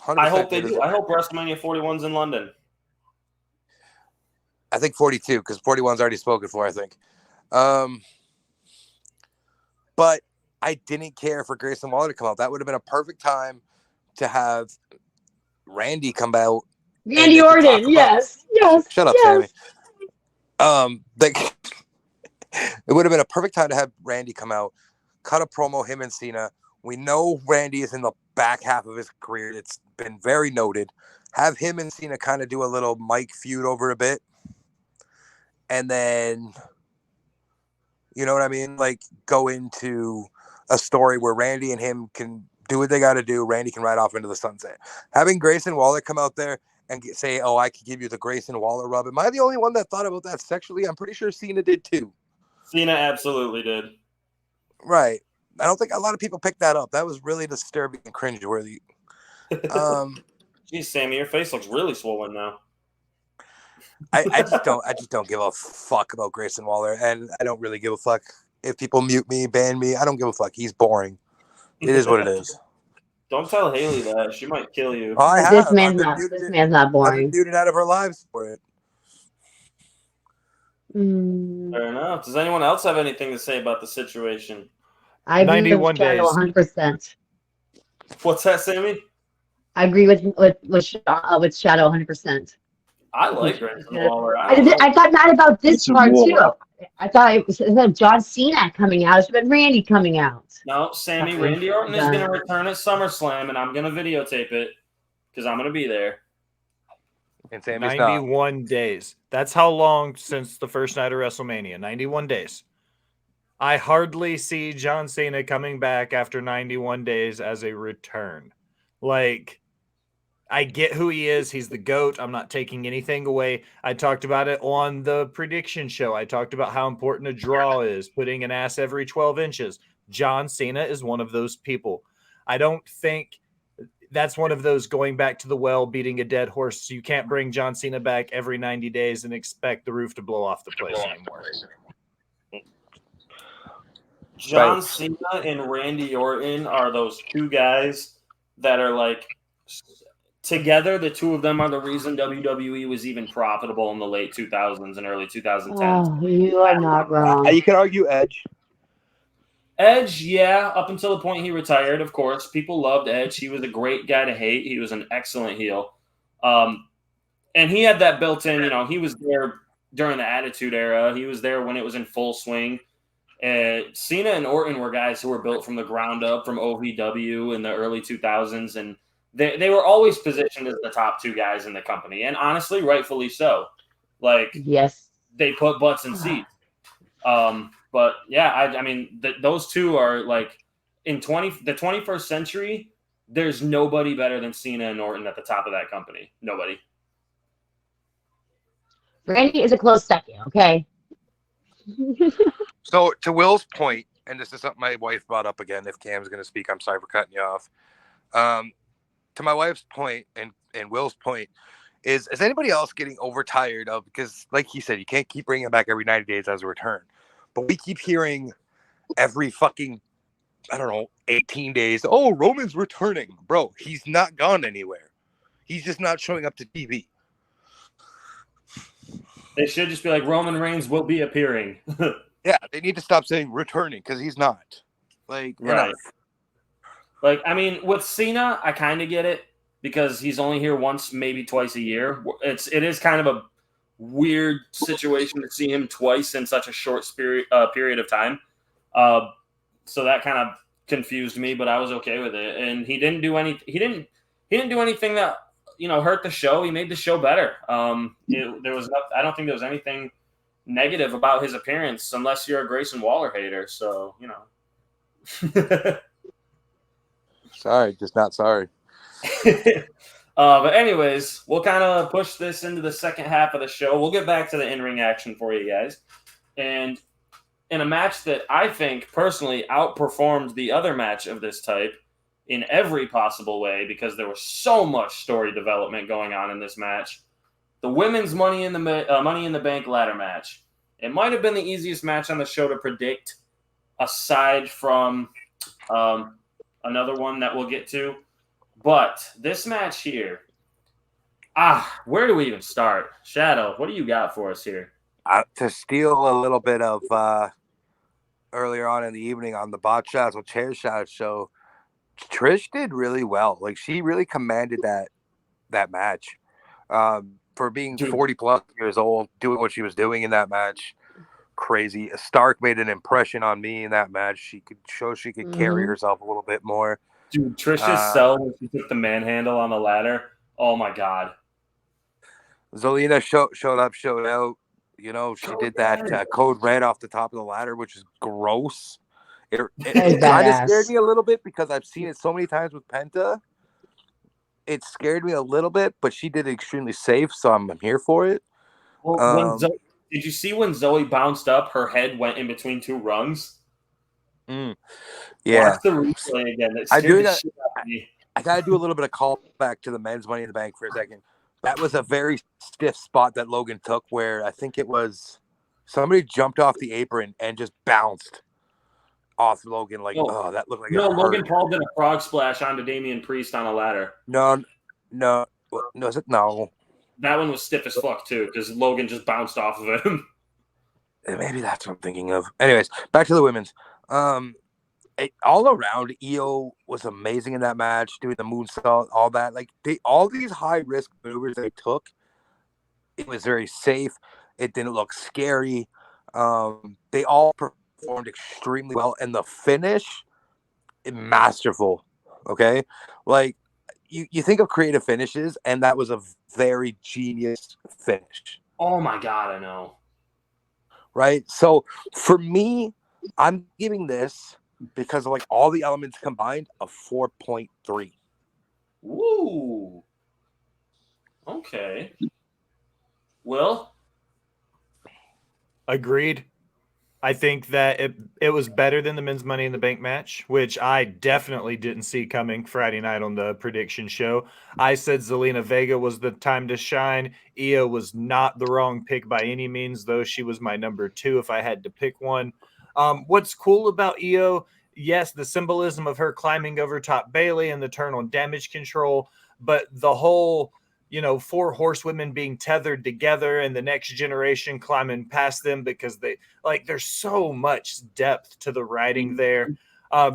S1: I hope they do. I hope WrestleMania 41's in London.
S4: I think 42 because 41's already spoken for, I think. But I didn't care for Grayson Waller to come out. That would have been a perfect time to have Randy come out.
S3: Randy Orton, yes.
S4: Shut up,
S3: yes.
S4: Sammy. It would have been a perfect time to have Randy come out, cut a promo, him and Cena. We know Randy is in the back half of his career. It's been very noted. Have him and Cena kind of do a little mic feud over a bit. And then, you know what I mean? Like, go into a story where Randy and him can do what they got to do. Randy can ride off into the sunset. Having Grayson Waller come out there and say, oh, I could give you the Grayson Waller rub. Am I the only one that thought about that sexually? I'm pretty sure Cena did too.
S1: Cena absolutely did.
S4: Right. I don't think a lot of people picked that up. That was really disturbing and cringeworthy.
S1: Geez, Sammy, your face looks really swollen now.
S4: I just don't give a fuck about Grayson Waller, and I don't really give a fuck if people mute me, ban me. I don't give a fuck. He's boring. It is what it is.
S1: Don't tell Haley that. She might kill you.
S4: Oh, I have.
S3: This man's not
S4: I've been
S3: boring.
S4: muted out of her lives for it.
S1: Fair enough. Does anyone else have anything to say about the situation?
S3: I agree
S5: 91
S3: with Shadow
S5: days.
S3: 100%.
S1: What's that, Sammy?
S3: I agree with Shadow 100%.
S1: I like Grayson Waller.
S3: I got mad about this
S2: It's a
S3: part too.
S2: war.
S3: I thought it was instead of John Cena coming out, it should have been Randy coming out.
S1: No, Sammy, Randy Orton is going to return at SummerSlam, and I'm going to videotape it because I'm going to be there.
S4: And Sammy's
S5: 91 days. That's how long since the first night of WrestleMania. 91 days. I hardly see John Cena coming back after 91 days as a return. Like, I get who he is. He's the GOAT. I'm not taking anything away. I talked about it on the prediction show. I talked about how important a draw is, putting an ass every 12 inches. John Cena is one of those people. I don't think that's one of those going back to the well, beating a dead horse. You can't bring John Cena back every 90 days and expect the roof to blow off the place anymore.
S1: John Cena and Randy Orton are those two guys that are like together. The two of them are the reason WWE was even profitable in the late 2000s and early 2010s.
S3: Oh, you are not wrong.
S4: You can argue Edge.
S1: Edge, yeah, up until the point he retired, of course. People loved Edge. He was a great guy to hate. He was an excellent heel. And he had that built in, he was there during the Attitude Era. He was there when it was in full swing. Cena and Orton were guys who were built from the ground up from OVW in the early 2000s, and they were always positioned as the top two guys in the company, and honestly, rightfully so. Like,
S3: yes,
S1: they put butts in seats. But yeah, I mean, those two are like in the 21st century. There's nobody better than Cena and Orton at the top of that company. Nobody.
S3: Randy is a close second. Okay.
S4: So to Will's point, and this is something my wife brought up again. If Cam's going to speak, I'm sorry for cutting you off. To my wife's point and Will's point is anybody else getting overtired of, because like he said, you can't keep bringing it back every 90 days as a return, but we keep hearing every fucking, 18 days. Oh, Roman's returning, bro. He's not gone anywhere. He's just not showing up to TV.
S1: They should just be like, Roman Reigns will be appearing.
S4: Yeah, they need to stop saying returning because he's not. Like,
S1: right.
S4: Enough.
S1: Like, I mean, with Cena, I kind of get it because he's only here once, maybe twice a year. It is kind of a weird situation to see him twice in such a short period of time. So that kind of confused me, but I was okay with it. And he didn't do any. He didn't do anything that hurt the show. He made the show better. There was I don't think there was anything negative about his appearance, unless you're a Grayson Waller hater. So
S4: Sorry, just not sorry.
S1: But anyways, we'll kind of push this into the second half of the show. We'll get back to the in-ring action for you guys. And in a match that I think personally outperformed the other match of this type in every possible way, because there was so much story development going on in this match, the women's Money in the Bank ladder match. It might have been the easiest match on the show to predict, aside from another one that we'll get to. But this match here, where do we even start? Shadow, what do you got for us here?
S4: To steal a little bit of earlier on in the evening on the Bot Shots or Chair Shot show, Trish did really well. Like, she really commanded that match. For being 40 plus years old, doing what she was doing in that match crazy. Stark made an impression on me in that match. She could carry herself a little bit more.
S1: Dude, Trish's cell when she took the manhandle on the ladder. Oh my god.
S4: Zelina showed out. You know, she did that code red off the top of the ladder, which is gross. It kind of scared me a little bit because I've seen it so many times with Penta. It scared me a little bit, but she did it extremely safe, so I'm here for it.
S1: Well, did you see when Zoe bounced up, her head went in between two rungs?
S4: Yeah.
S1: Watch the replay again. That scared the shit out of me.
S4: I got to do a little bit of callback to the men's Money in the Bank for a second. That was a very stiff spot that Logan took where I think it was somebody jumped off the apron and just bounced off Logan. Like, that looked like it hurt.
S1: Logan Paul did a frog splash onto Damian Priest on a ladder.
S4: No. Is it? No.
S1: That one was stiff as fuck, too, because Logan just bounced off of him.
S4: Maybe that's what I'm thinking of. Anyways, back to the women's. All around, Io was amazing in that match, doing the moonsault, all that. Like all these high risk maneuvers they took, it was very safe. It didn't look scary. They all performed extremely well, and the finish, masterful. Okay, like you think of creative finishes, and that was a very genius finish.
S1: Oh my god, I know.
S4: Right, so for me, I'm giving this, because of like all the elements combined, a 4.3.
S1: Ooh. Okay. Will?
S5: Agreed. I think that it was better than the men's Money in the Bank match, which I definitely didn't see coming Friday night on the prediction show. I said Zelina Vega was the time to shine. Io was not the wrong pick by any means, though she was my number 2 if I had to pick one. What's cool about Io, yes, the symbolism of her climbing over top Bailey and the turn on damage control, but the whole, 4 horsewomen being tethered together and the next generation climbing past them, because there's so much depth to the writing there.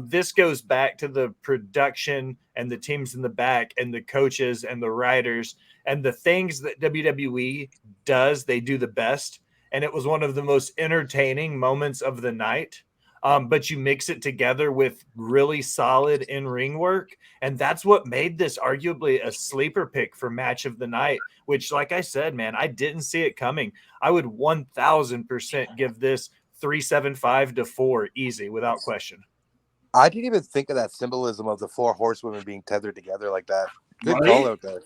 S5: This goes back to the production and the teams in the back and the coaches and the writers and the things that WWE does, they do the best. And it was one of the most entertaining moments of the night. But you mix it together with really solid in-ring work, and that's what made this arguably a sleeper pick for match of the night, which, like I said, man, I didn't see it coming. I would 1,000% give this 3.75 to 4 easy, without question.
S4: I didn't even think of that symbolism of the 4 horsewomen being tethered together like that. Good
S1: Right?
S4: call out there.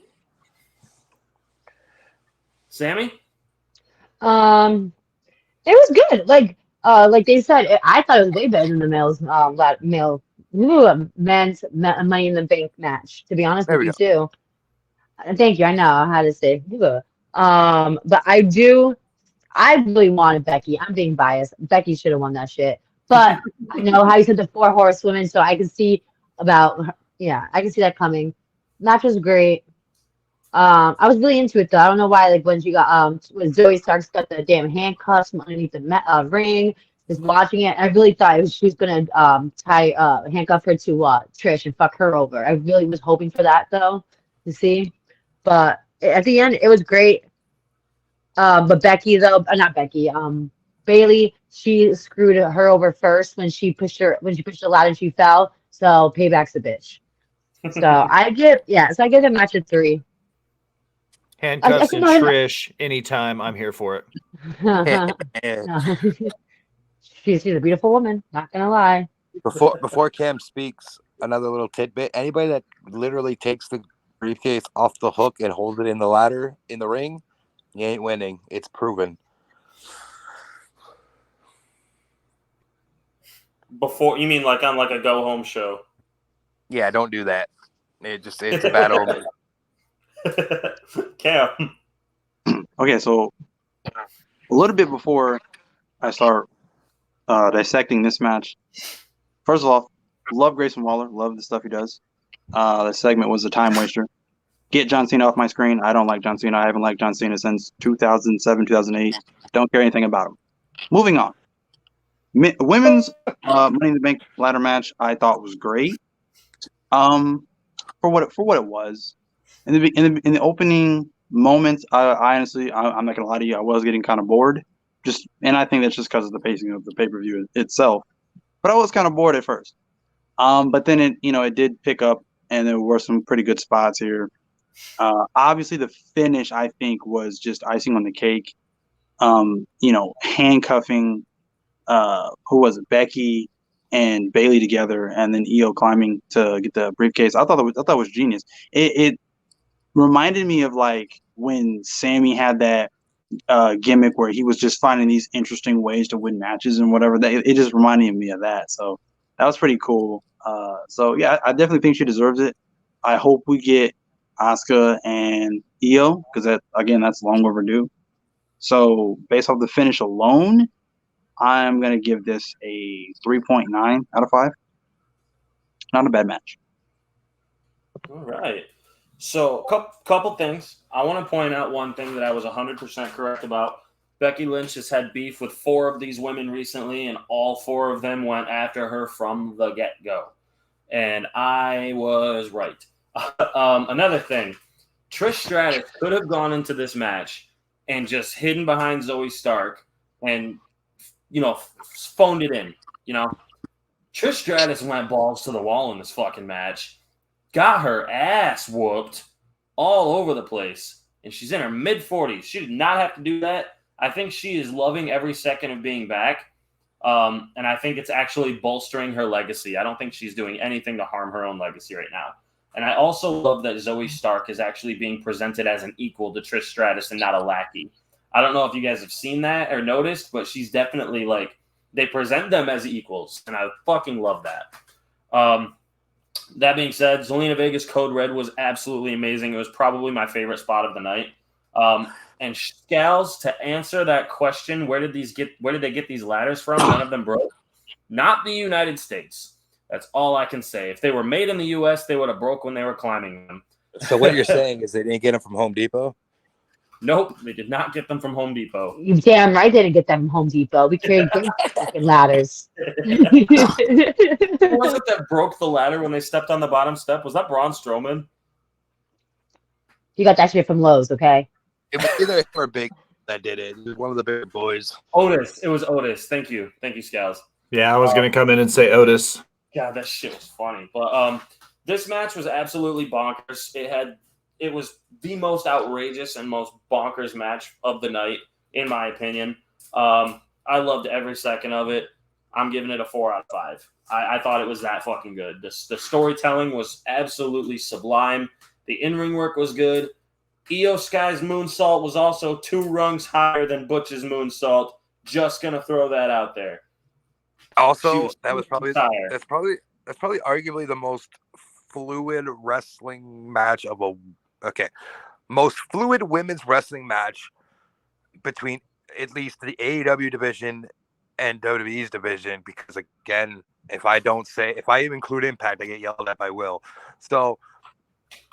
S1: Sammy?
S3: It was good. Like they said, I thought it was way better than the men's Money in the Bank match. To be honest with you, too. Thank you. I know how to say. But I really wanted Becky. I'm being biased. Becky should have won that shit. But I know how you said the 4 horsewomen, so I can see I can see that coming. Match was great. I was really into it though. I don't know why. Like when she got when Zoe Starks got the damn handcuffs from underneath the ring, just watching it, I really thought she was gonna handcuff her to Trish and fuck her over. I really was hoping for that though to see, but at the end it was great. But Becky though, not Becky. Bailey, she screwed her over first when she pushed the ladder and she fell. So payback's a bitch. So I give the match a 3.
S5: Handcuffs and Trish, anytime, I'm here for
S3: it. She's a beautiful woman, not gonna lie.
S4: Before Cam speaks, another little tidbit. Anybody that literally takes the briefcase off the hook and holds it in the ladder in the ring, you ain't winning. It's proven.
S1: Before, you mean like on like a go home show?
S4: Yeah, don't do that. It's a bad omen.
S1: Cam.
S2: Okay, so a little bit before I start dissecting this match, first of all, love Grayson Waller, love the stuff he does. The segment was a time waster. Get John Cena off my screen. I don't like John Cena. I haven't liked John Cena since 2007, 2008. Don't care anything about him. Moving on. Women's Money in the Bank ladder match I thought was great. For what it was. In the opening moments, I honestly, I'm not gonna lie to you, I was getting kind of bored. and I think that's just because of the pacing of the pay-per-view itself. But I was kind of bored at first. But then it did pick up, and there were some pretty good spots here. Obviously, the finish I think was just icing on the cake. Handcuffing who was it, Becky and Bailey together, and then Io climbing to get the briefcase. I thought it was genius. It reminded me of like when Sammy had that gimmick where he was just finding these interesting ways to win matches and whatever. It just reminded me of that. So that was pretty cool. So yeah, I definitely think she deserves it. I hope we get Asuka and Io because that's long overdue. So based off the finish alone, I'm gonna give this a 3.9 out of 5. Not a bad match.
S1: All right. So, couple things. I want to point out one thing that I was 100% correct about. Becky Lynch has had beef with 4 of these women recently, and all 4 of them went after her from the get-go. And I was right. Another thing. Trish Stratus could have gone into this match and just hidden behind Zoe Stark and, phoned it in. Trish Stratus went balls to the wall in this fucking match. Got her ass whooped all over the place. And she's in her mid-40s. She did not have to do that. I think she is loving every second of being back. And I think it's actually bolstering her legacy. I don't think she's doing anything to harm her own legacy right now. And I also love that Zoe Stark is actually being presented as an equal to Trish Stratus and not a lackey. I don't know if you guys have seen that or noticed, but she's definitely they present them as equals. And I fucking love that. That being said, Zelina Vega's Code Red was absolutely amazing. It was probably my favorite spot of the night. And Scals, to answer that question, where did they get these ladders from? None of them broke. Not the United States. That's all I can say. If they were made in the U.S., they would have broke when they were climbing them.
S4: So what you're saying is they didn't get them from Home Depot?
S1: Nope, they did not get them from Home Depot.
S3: You damn right they didn't get them from Home Depot. We carried big fucking ladders.
S1: Who was it that broke the ladder when they stepped on the bottom step? Was that Braun Strowman?
S3: You got that shit from Lowe's, okay?
S4: It was either him or Big that did it. It was one of the big boys.
S1: Otis. It was Otis. Thank you, Scals.
S5: Yeah, I was going to come in and say Otis.
S1: God, that shit was funny. But this match was absolutely bonkers. It was the most outrageous and most bonkers match of the night, in my opinion. I loved every second of it. I'm giving it a 4 out of 5. I thought it was that fucking good. The storytelling was absolutely sublime. The in-ring work was good. Io Sky's moonsault was also 2 rungs higher than Butch's moonsault. Just gonna throw that out there.
S4: Also, that's probably arguably the most fluid wrestling match of most fluid women's wrestling match between at least the AEW division and WWE's division. Because again, if I include Impact, I get yelled at by Will. So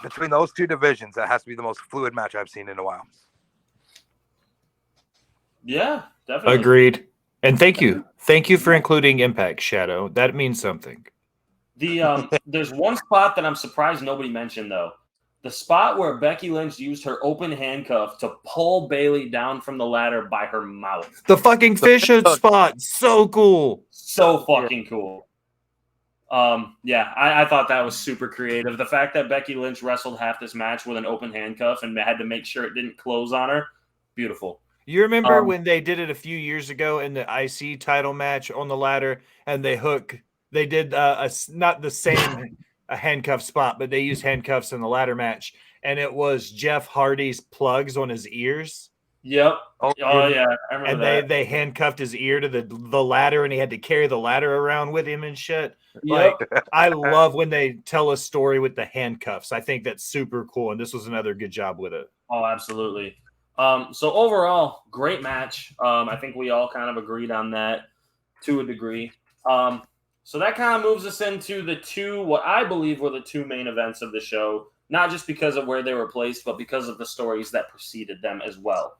S4: between those 2 divisions, that has to be the most fluid match I've seen in a while.
S1: Yeah, definitely.
S5: Agreed. And thank you for including Impact, Shadow. That means something.
S1: There's one spot that I'm surprised nobody mentioned though. The spot where Becky Lynch used her open handcuff to pull Bailey down from the ladder by her mouth.
S5: The fucking fish hook spot. So cool.
S1: So fucking cool. I thought that was super creative. The fact that Becky Lynch wrestled half this match with an open handcuff and had to make sure it didn't close on her, beautiful.
S5: You remember when they did it a few years ago in the IC title match on the ladder, and they did not the same handcuff spot, but they used handcuffs in the ladder match, and it was Jeff Hardy's plugs on his ears.
S1: Yep. Oh yeah, I remember
S5: and
S1: that.
S5: they handcuffed his ear to the ladder, and he had to carry the ladder around with him and shit.
S1: Yep.
S5: I love when they tell a story with the handcuffs. I think that's super cool, and this was another good job with it.
S1: Oh, absolutely. So overall, great match. I think we all kind of agreed on that to a degree. So that kind of moves us into what I believe were the 2 main events of the show, not just because of where they were placed, but because of the stories that preceded them as well.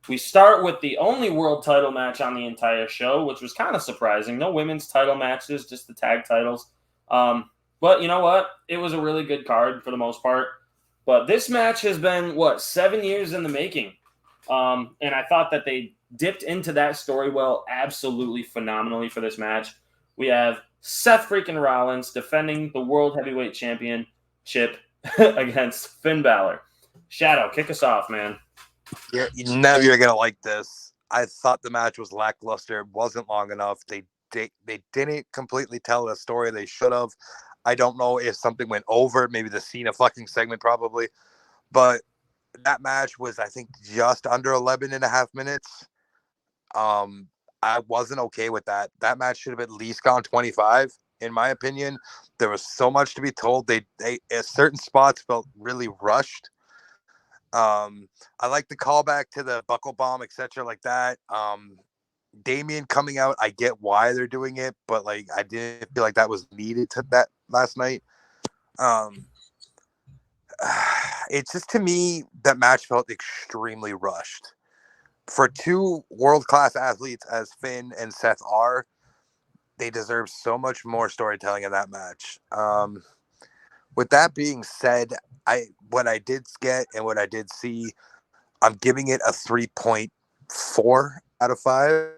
S1: We start with the only world title match on the entire show, which was kind of surprising. No women's title matches, just the tag titles. But you know what? It was a really good card for the most part. But this match has been, 7 years in the making. And I thought that they dipped into that story well absolutely phenomenally for this match. We have Seth freaking Rollins defending the World Heavyweight Championship against Finn Balor. Shadow, kick us off, man.
S4: None of you are gonna like this. I thought the match was lackluster. It wasn't long enough. They didn't completely tell the story they should have. I don't know if something went over. Maybe the Cena fucking segment probably. But that match was, I think, just under 11 and a half minutes. I wasn't okay with that. That match should have at least gone 25, in my opinion. There was so much to be told. They at certain spots felt really rushed. I like the callback to the buckle bomb, etc., like that. Damien coming out, I get why they're doing it, but like I didn't feel like that was needed to that last night. It's just, to me, that match felt extremely rushed. For two world-class athletes as Finn and Seth are, they deserve so much more storytelling in that match. With that being said, what I did get and what I did see, I'm giving it a 3.4 out of 5.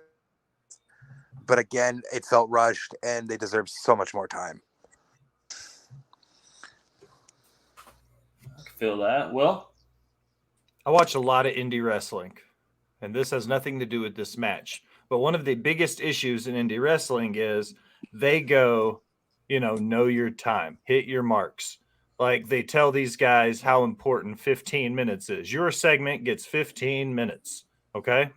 S4: But again, it felt rushed, and they deserve so much more time.
S1: I can feel that. Will?
S5: I watch a lot of indie wrestling, and this has nothing to do with this match. But one of the biggest issues in indie wrestling is they go, know your time, hit your marks. Like, they tell these guys how important 15 minutes is. Your segment gets 15 minutes, okay?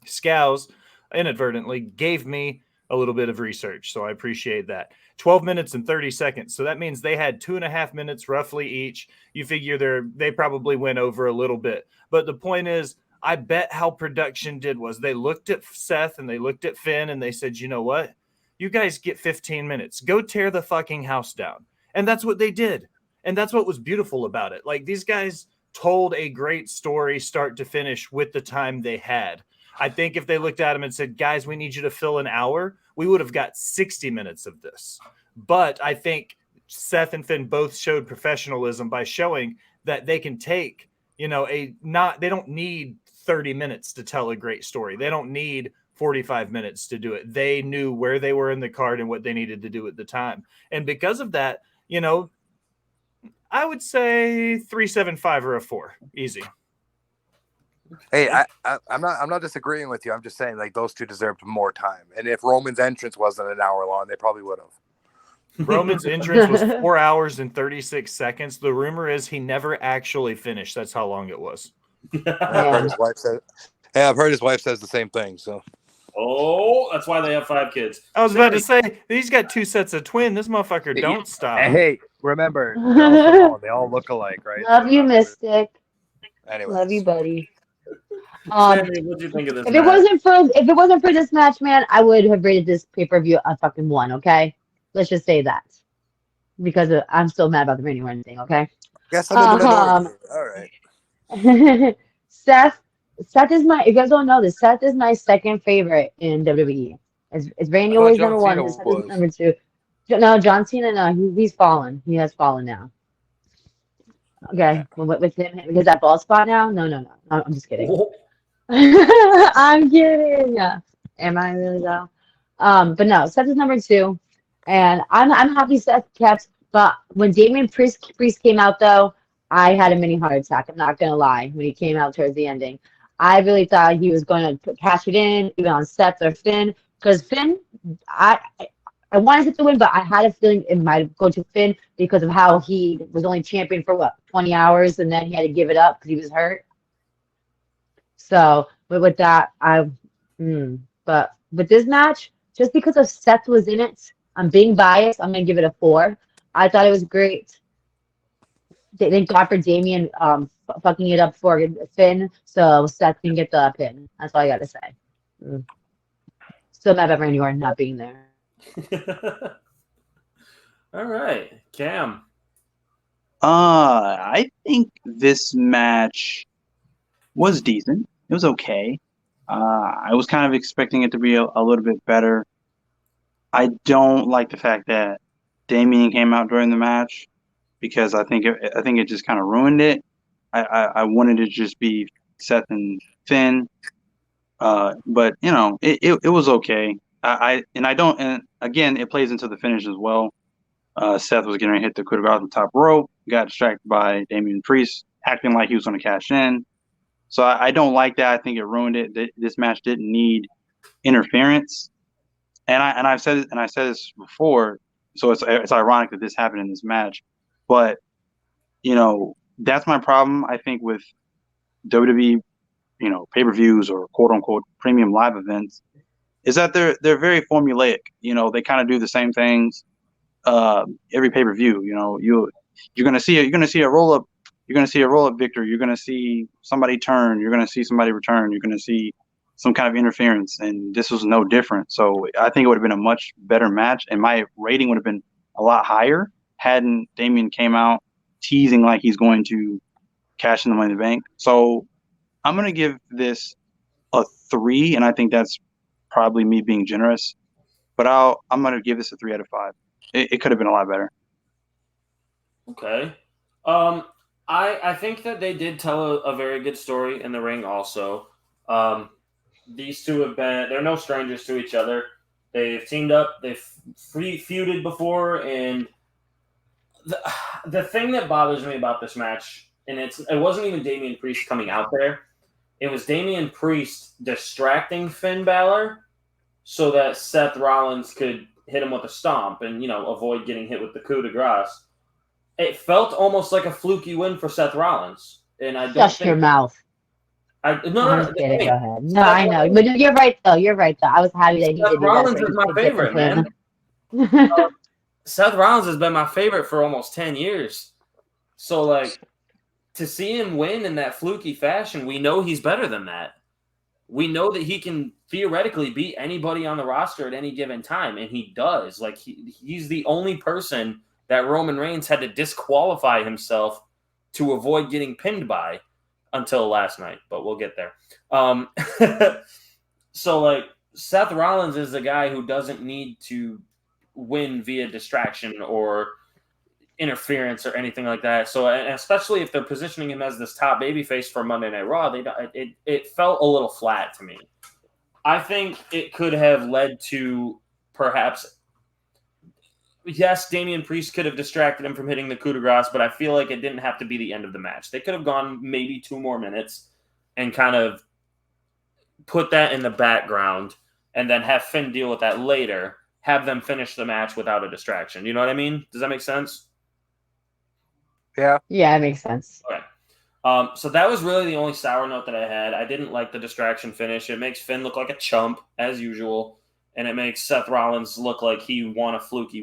S5: Scows inadvertently gave me a little bit of research, so I appreciate that. 12 minutes and 30 seconds. So that means they had 2.5 minutes roughly each. You figure they probably went over a little bit. But the point is, I bet how production did was they looked at Seth and they looked at Finn and they said, you know what? You guys get 15 minutes. Go tear the fucking house down. And that's what they did. And that's what was beautiful about it. Like, these guys told a great story start to finish with the time they had. I think if they looked at him and said, guys, we need you to fill an hour, we would have got 60 minutes of this. But I think Seth and Finn both showed professionalism by showing that they can take, they don't need 30 minutes to tell a great story. They don't need 45 minutes to do it. They knew where they were in the card and what they needed to do at the time. And because of that, I would say 3.75 or a 4. Easy.
S4: Hey, I'm not disagreeing with you. I'm just saying, like, those two deserved more time. And if Roman's entrance wasn't an hour long, they probably would have.
S5: Roman's entrance was 4 hours and 36 seconds. The rumor is he never actually finished. That's how long it was.
S4: I've heard his wife says the same thing. So.
S1: Oh, that's why they have 5 kids.
S5: I was about to say, he's got 2 sets of twin. This motherfucker don't stop.
S4: Hey, remember, they all look alike, right?
S3: Love you, Mystic.
S4: Anyways.
S3: Love you, buddy.
S1: Sammy, what'd you think of this
S3: If
S1: match?
S3: it wasn't for this match, man, I would have rated this pay-per-view a fucking 1, okay? Let's just say that. Because I'm still mad about the ring or anything, okay?
S4: Guess I'm in the minority. All right.
S3: Seth is my, if you guys don't know this, Seth is my second favorite in WWE. It's Randy always number 1, Seth is number 2. No, John Cena, no, he's fallen. He has fallen now. Okay, well, with him, because that ball spot now? No. I'm just kidding. I'm kidding. Yeah. Am I really though? But no, Seth is number 2, and I'm happy Seth kept. But when Damian Priest came out though, I had a mini heart attack. I'm not gonna lie. When he came out towards the ending, I really thought he was going to cash it in, either on Seth or Finn, because Finn, I wanted it to win, but I had a feeling it might go to Finn because of how he was only champion for 20 hours, and then he had to give it up because he was hurt. So, but with that, but with this match, just because of Seth was in it, I'm being biased. I'm gonna give it a 4. I thought it was great. Thank God for Damien fucking it up for Finn, so Seth can get the pin. That's all I gotta say. Still mad about Randy Orton not being there.
S1: All right, Cam.
S2: I think this match was decent. It was okay. I was kind of expecting it to be a little bit better. I don't like the fact that Damien came out during the match because I think it just kind of ruined it. I wanted it to just be Seth and Finn. But you know, it was okay. And again, it plays into the finish as well. Seth was getting ready to hit the coup de grace on the top rope, got distracted by Damian Priest, acting like he was going to cash in. So I don't like that. I think it ruined it. This match didn't need interference. I've said it, and I said this before. So it's ironic that this happened in this match, but you know that's my problem. I think with WWE, you know, pay-per-views or quote unquote premium live events, is that they're very formulaic. You know, they kind of do the same things every pay-per-view. You know, you're gonna see a roll up. You're gonna see a roll up victory. You're gonna see somebody turn. You're gonna see somebody return. You're gonna see some kind of interference, and this was no different. So I think it would have been a much better match, and my rating would have been a lot higher hadn't Damian came out teasing like he's going to cash in the Money in the Bank. So I'm gonna give this a 3, and I think that's probably me being generous. But I'm gonna give this a 3 out of 5. It could have been a lot better.
S1: Okay. I think that they did tell a very good story in the ring also. These two they're no strangers to each other. They've teamed up, they've feuded before, and the thing that bothers me about this match, and it wasn't even Damian Priest coming out there, it was Damian Priest distracting Finn Balor so that Seth Rollins could hit him with a stomp and, you know, avoid getting hit with the coup de grace. It felt almost like a fluky win for Seth Rollins, and I don't
S3: Shut
S1: think
S3: your mouth.
S1: no.
S3: I'm just kidding. Go ahead. No, I know, but you're right though. You're right though. I was happy that he
S1: Seth
S3: did do that
S1: Rollins
S3: so
S1: is
S3: he
S1: my
S3: could
S1: favorite, man.
S3: discipline.
S1: Seth Rollins has been my favorite for almost 10 years. So, like, to see him win in that fluky fashion, we know he's better than that. We know that he can theoretically beat anybody on the roster at any given time, and he does. Like, he's the only person that Roman Reigns had to disqualify himself to avoid getting pinned by until last night, but we'll get there. So, like, Seth Rollins is the guy who doesn't need to win via distraction or interference or anything like that. So, especially if they're positioning him as this top babyface for Monday Night Raw, it felt a little flat to me. I think it could have led to perhaps, yes, Damian Priest could have distracted him from hitting the coup de grace, but I feel like it didn't have to be the end of the match. They could have gone maybe 2 more minutes and kind of put that in the background and then have Finn deal with that later. Have them finish the match without a distraction. You know what I mean? Does that make sense?
S4: Yeah.
S3: Yeah, it makes sense.
S1: Okay. So that was really the only sour note that I had. I didn't like the distraction finish. It makes Finn look like a chump, as usual, and it makes Seth Rollins look like he got a fluky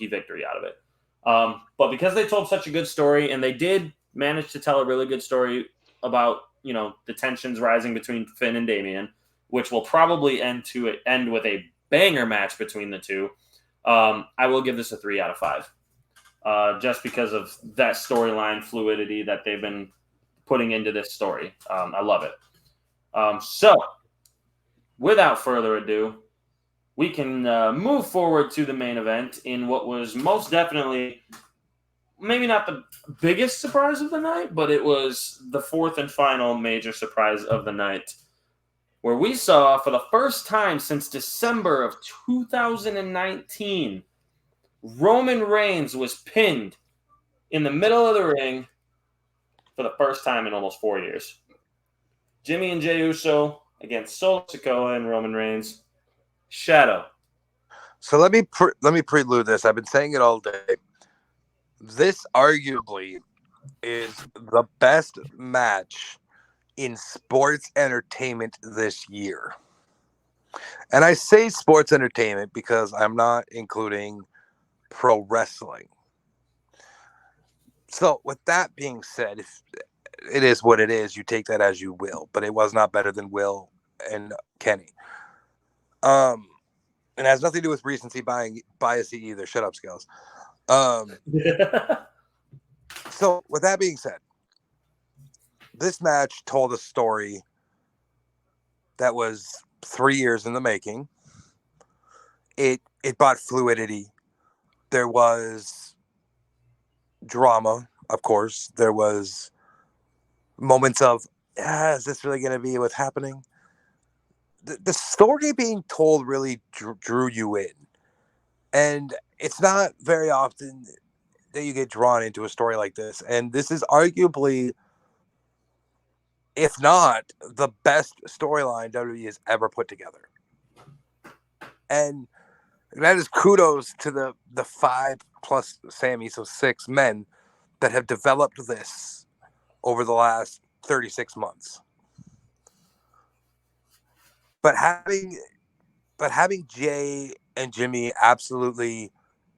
S1: victory out of it. But because they told such a good story, and they did manage to tell a really good story about, you know, the tensions rising between Finn and Damian, which will probably end with a banger match between the two, I will give this a 3 out of 5. Just because of that storyline fluidity that they've been putting into this story. I love it. So, without further ado, we can move forward to the main event in what was most definitely maybe not the biggest surprise of the night, but it was the 4th and final major surprise of the night, where we saw for the first time since December of 2019, Roman Reigns was pinned in the middle of the ring for the first time in almost 4 years. Jimmy and Jey Uso against Solo Sikoa and Roman Reigns. Shadow.
S4: So let me prelude this. I've been saying it all day. This arguably is the best match in sports entertainment this year. And I say sports entertainment because I'm not including pro wrestling. So with that being said, if it is what it is, you take that as you will, but it was not better than Will and Kenny. And it has nothing to do with recency bias either. Shut up, Scales. So with that being said, this match told a story that was 3 years in the making. It brought fluidity. There was drama, of course. There was moments of is this really going to be what's happening? The story being told really drew you in. And it's not very often that you get drawn into a story like this. And this is arguably, if not the best storyline WWE has ever put together. And that is kudos to the 5 plus Sammy, so 6 men that have developed this over the last 36 months. But having Jay and Jimmy absolutely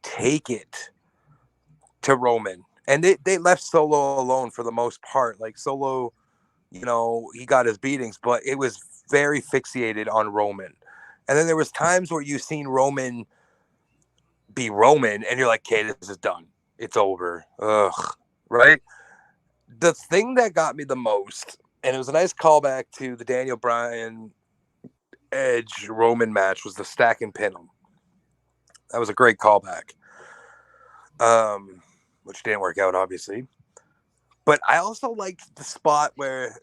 S4: take it to Roman, and they left Solo alone for the most part. Like Solo, he got his beatings, but it was very fixated on Roman. And then there was times where you've seen Roman be Roman, and you're like, okay, this is done. It's over. Ugh. Right? The thing that got me the most, and it was a nice callback to the Daniel Bryan Edge Roman match, was the stack and pin 'em. That was a great callback. Which didn't work out, obviously. But I also liked the spot where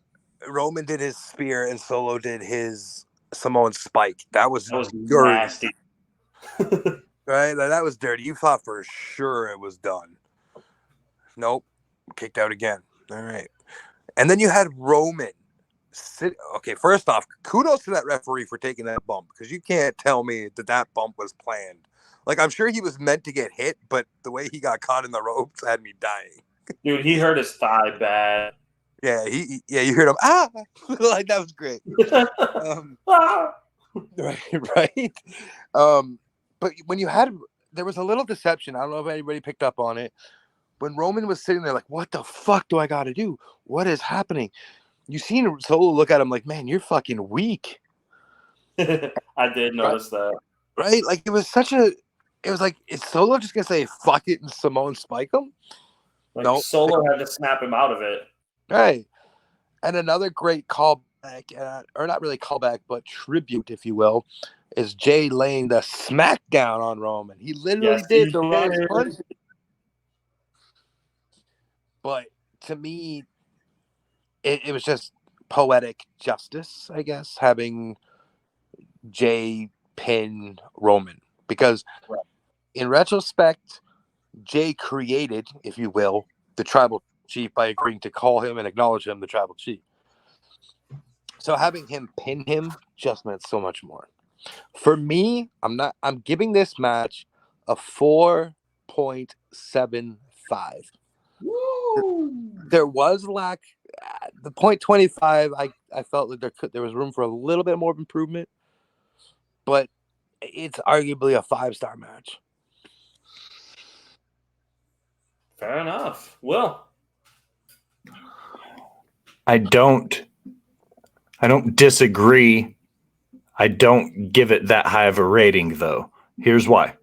S4: Roman did his spear and Solo did his Samoan spike. That was
S1: nasty.
S4: Right? That was dirty. You thought for sure it was done. Nope. Kicked out again. All right. And then you had Roman sit. Okay, first off, kudos to that referee for taking that bump, because you can't tell me that bump was planned. Like, I'm sure he was meant to get hit, but the way he got caught in the ropes had me dying.
S1: Dude, he hurt his thigh bad.
S4: Yeah, you heard him. Like, that was great. Right. But when there was a little deception. I don't know if anybody picked up on it. When Roman was sitting there, like, what the fuck do I got to do? What is happening? You seen Solo look at him like, man, you're fucking weak.
S1: I did notice that.
S4: Right? Like, it was like, is Solo just going to say, fuck it, and Samoan spike him?
S1: Like,
S4: no.
S1: Solo had to snap him out of it.
S4: Right. And another great callback, or not really callback, but tribute, if you will, is Jay laying the smackdown on Roman. He literally did the Rock punch. But to me, it was just poetic justice, I guess, having Jay pin Roman. Because in retrospect, Jay created, if you will, the tribal chief by agreeing to call him and acknowledge him the tribal chief. So having him pin him just meant so much more. For me, I'm giving this match a 4.75. There was lack. The 0.25, I felt like there was room for a little bit more improvement, but it's arguably a 5-star match.
S1: Fair enough. Will?
S5: I don't disagree. I don't give it that high of a rating, though. Here's why.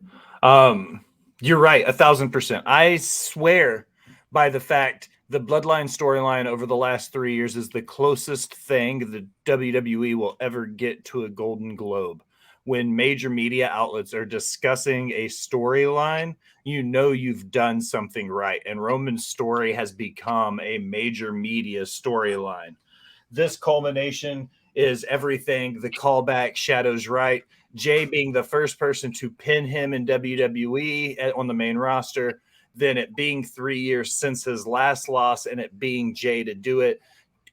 S5: You're right, 1,000%. I swear by the fact the Bloodline storyline over the last 3 years is the closest thing the WWE will ever get to a Golden Globe. When major media outlets are discussing a storyline, you know you've done something right. And Roman's story has become a major media storyline. This culmination is everything. The callback shadows right. Jay being the first person to pin him in WWE on the main roster, then it being 3 years since his last loss and it being Jay to do it.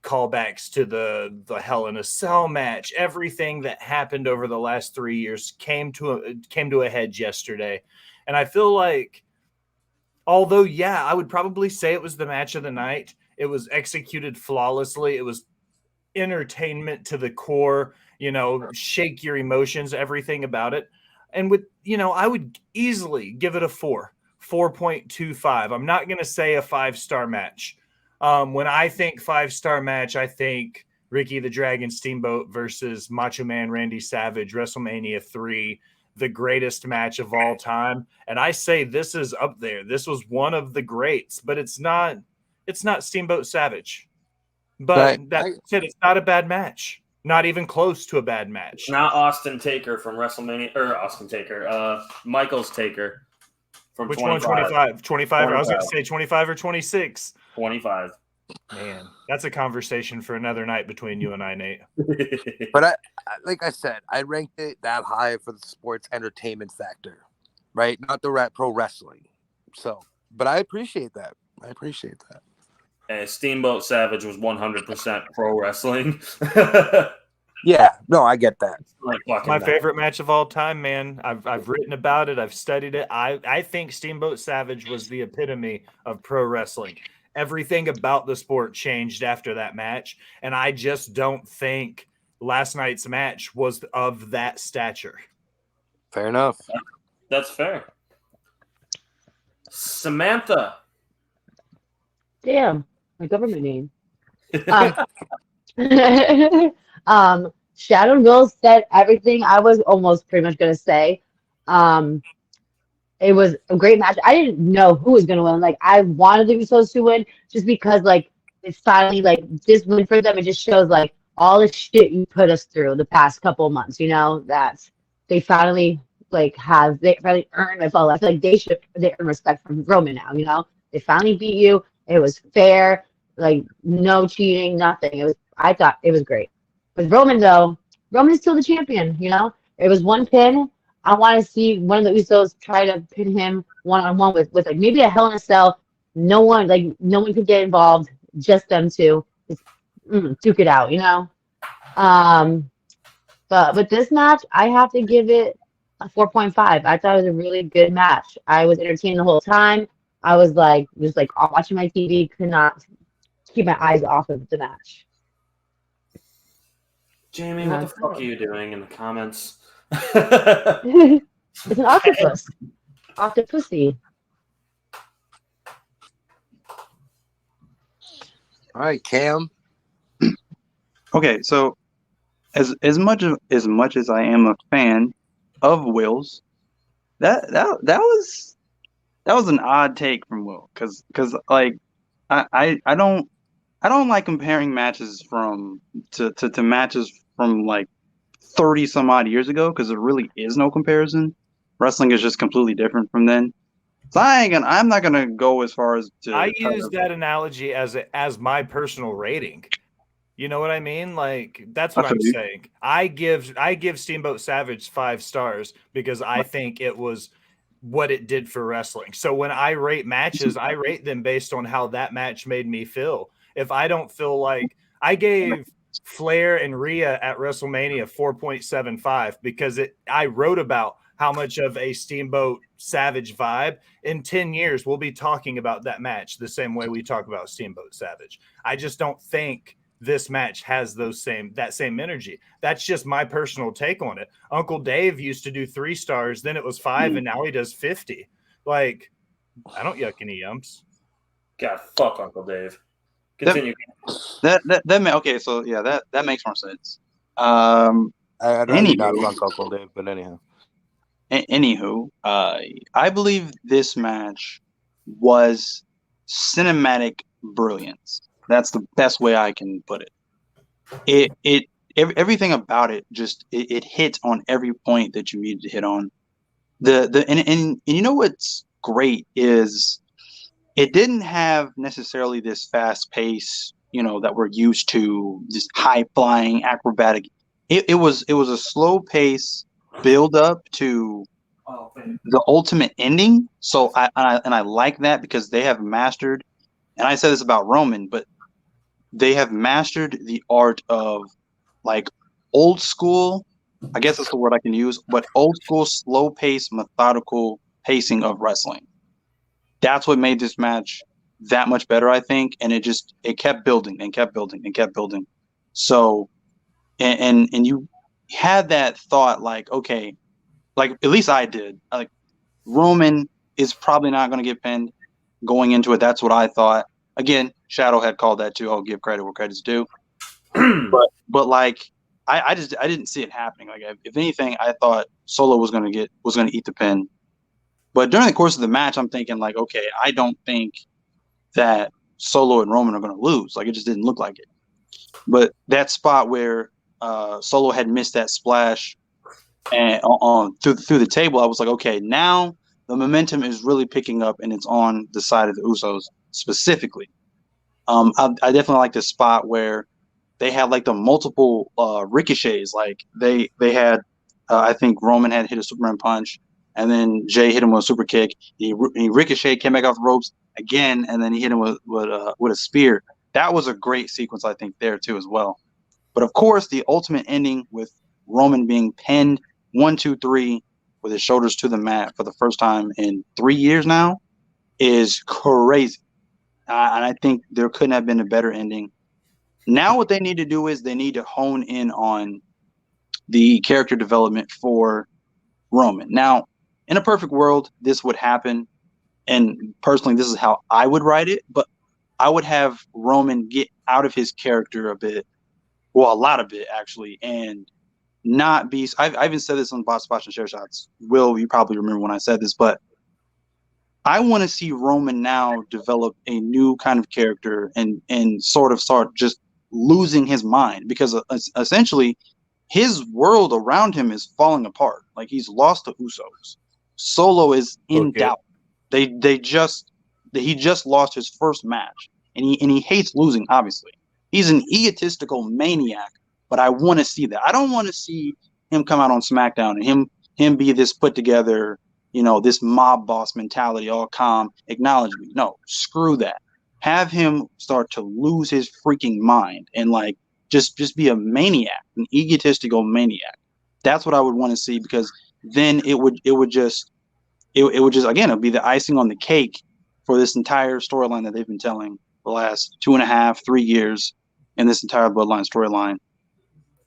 S5: Callbacks to the Hell in a Cell match. Everything that happened over the last 3 years came to a head yesterday. And I feel like, although, yeah, I would probably say it was the match of the night. It was executed flawlessly. It was entertainment to the core, shake your emotions, everything about it. And with, I would easily give it a 4.25. I'm not going to say a 5-star match. When I think 5-star match, I think Ricky the Dragon Steamboat versus Macho Man Randy Savage, WrestleMania 3, the greatest match of all time. And I say this is up there. This was one of the greats, but it's not Steamboat Savage. But that said, it's not a bad match. Not even close to a bad match.
S1: Not Austin Taker from WrestleMania, or Austin Taker, Michael's Taker from
S5: Which
S1: 25.
S5: one? 25? 25? I was going to say 25 or 26.
S1: 25.
S5: Man, that's a conversation for another night between you and I, Nate.
S4: But like I said, I ranked it that high for the sports entertainment factor, right? Not the pro wrestling. So, but I appreciate that.
S1: And Steamboat Savage was 100% pro wrestling.
S4: Yeah, no, I get that.
S5: My favorite match of all time, man. I've written about it. I've studied it. I think Steamboat Savage was the epitome of pro wrestling. Everything about the sport changed after that match, and I just don't think last night's match was of that stature.
S4: Fair enough.
S1: That's fair. Samantha.
S3: Damn, my government name. Shadow Will said everything I was almost pretty much gonna say. It was a great match. I didn't know who was gonna win. Like I wanted the Usos to win just because like it's finally like this win for them. It just shows like all the shit you put us through the past couple of months. You know that they finally earned. I feel like they earn respect from Roman now. You know they finally beat you. It was fair. Like no cheating, nothing. I thought it was great. With Roman though, Roman is still the champion. You know it was one pin. I want to see one of the Usos try to pin him one-on-one with like maybe a Hell in a Cell. No one could get involved, just them two. Just duke it out, you know. But with this match, I have to give it a 4.5. I thought it was a really good match. I was entertained the whole time. I was like watching my TV, could not keep my eyes off of the match.
S1: Jamie, what the fuck are you doing in the comments?
S3: It's an octopus. Octopussy.
S4: All right, Cam.
S2: Okay, so as much as I am a fan of Will's, that was an odd take from Will, because like I don't like comparing matches to matches from like 30 some odd years ago, because there really is no comparison. Wrestling is just completely different from then. So I'm not gonna go as far as to.
S5: I use that analogy as my personal rating. You know what I mean? Like that's what I'm saying. I give Steamboat Savage 5 stars because I think it was what it did for wrestling. So when I rate matches, I rate them based on how that match made me feel. If I don't feel like I gave Flair and Rhea at WrestleMania 4.75 because I wrote about how much of a Steamboat Savage vibe. In 10 years, we'll be talking about that match the same way we talk about Steamboat Savage. I just don't think this match has that same energy. That's just my personal take on it. Uncle Dave used to do 3 stars, then it was 5, and now he does 50. Like, I don't yuck any yumps.
S1: God, fuck Uncle Dave. Continue.
S2: Okay, so yeah, that makes more sense.
S4: I don't not fuck Uncle Dave, but anyhow.
S2: Anywho, I believe this match was cinematic brilliance. That's the best way I can put it. Everything about it just it hit on every point that you needed to hit on. And you know what's great is it didn't have necessarily this fast pace, you know, that we're used to, this high flying acrobatic. It was a slow pace build up to the ultimate ending. So I like that because they have mastered, and I said this about Roman, but they have mastered the art of like old school, I guess that's the word I can use, but old school, slow pace, methodical pacing of wrestling. That's what made this match that much better, I think. And it kept building and kept building and kept building. So, and you had that thought like, okay, like at least I did. Like Roman is probably not going to get pinned going into it. That's what I thought. Again, Shadow had called that too. I'll give credit where credit's due. but like I didn't see it happening. Like if anything, I thought Solo was going to eat the pin. But during the course of the match, I'm thinking like, okay, I don't think that Solo and Roman are going to lose. Like it just didn't look like it. But that spot where Solo had missed that splash and on through the table, I was like, okay, now the momentum is really picking up and it's on the side of the Usos specifically. I definitely like the spot where they had like the multiple ricochets. Like they had, I think Roman had hit a Superman punch, and then Jay hit him with a super kick. He ricocheted, came back off the ropes again, and then he hit him with a spear. That was a great sequence, I think, there too as well. But of course, the ultimate ending with Roman being pinned 1, 2, 3 with his shoulders to the mat for the first time in 3 years now is crazy. And I think there couldn't have been a better ending. Now what they need to do is they need to hone in on the character development for Roman. Now, in a perfect world, this would happen. And personally, this is how I would write it. But I would have Roman get out of his character a bit. Well, a lot of it, actually. And not be... I even said this on Bot Spots and Share Shots. Will, you probably remember when I said this. But I want to see Roman now develop a new kind of character and sort of start just losing his mind, because essentially his world around him is falling apart. Like, he's lost the Usos. Solo is in doubt. He just lost his first match, and he hates losing. Obviously, he's an egotistical maniac. But I want to see that. I don't want to see him come out on SmackDown and him be this put together, this mob boss mentality, all calm, acknowledge me. No, screw that. Have him start to lose his freaking mind and like just be a maniac, an egotistical maniac. That's what I would want to see, because then it would just again, it'll be the icing on the cake for this entire storyline that they've been telling the last 2.5, 3 years in this entire Bloodline storyline.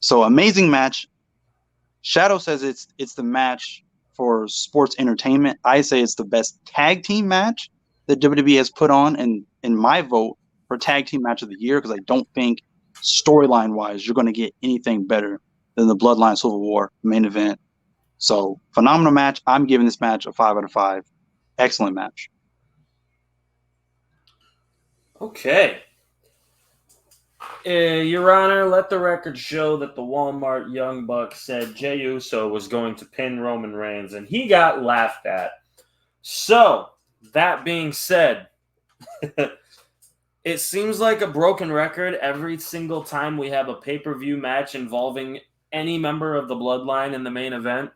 S2: So amazing match. Shadow says it's the match for sports entertainment. I say it's the best tag team match that WWE has put on, and in my vote for tag team match of the year, because I don't think storyline wise you're going to get anything better than the Bloodline Civil War main event. So phenomenal match. I'm giving this match a 5 out of 5. Excellent match.
S1: Okay. Your Honor, let the record show that the Walmart Young Buck said Jey Uso was going to pin Roman Reigns, and he got laughed at. So, that being said, it seems like a broken record every single time we have a pay-per-view match involving any member of the Bloodline in the main event.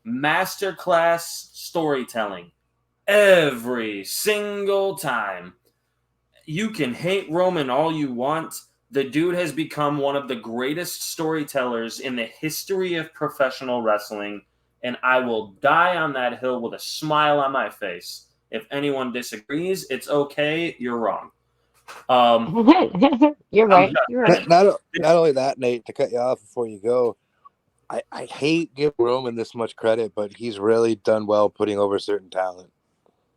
S1: Masterclass storytelling. Every single time. You can hate Roman all you want. The dude has become one of the greatest storytellers in the history of professional wrestling, and I will die on that hill with a smile on my face. If anyone disagrees, it's okay. You're wrong.
S3: You're right. You're right.
S4: Not only that, Nate, to cut you off before you go, I hate giving Roman this much credit, but he's really done well putting over certain talent.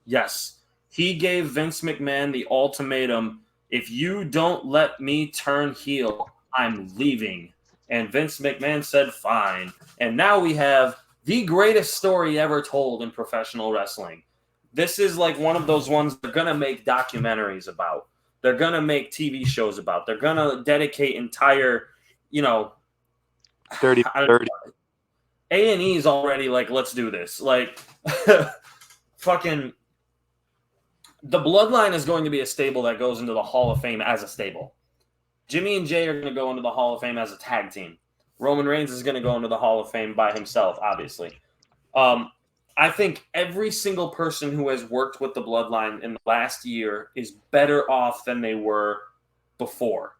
S1: Yes. He gave Vince McMahon the ultimatum: if you don't let me turn heel, I'm leaving. And Vince McMahon said, fine. And now we have the greatest story ever told in professional wrestling. This is like one of those ones they're going to make documentaries about. They're going to make TV shows about. They're going to dedicate entire,
S4: 30.
S1: A&E's already like, let's do this. Like, fucking... The Bloodline is going to be a stable that goes into the Hall of Fame as a stable. Jimmy and Jay are going to go into the Hall of Fame as a tag team. Roman Reigns is going to go into the Hall of Fame by himself, obviously. I think every single person who has worked with the Bloodline in the last year is better off than they were before.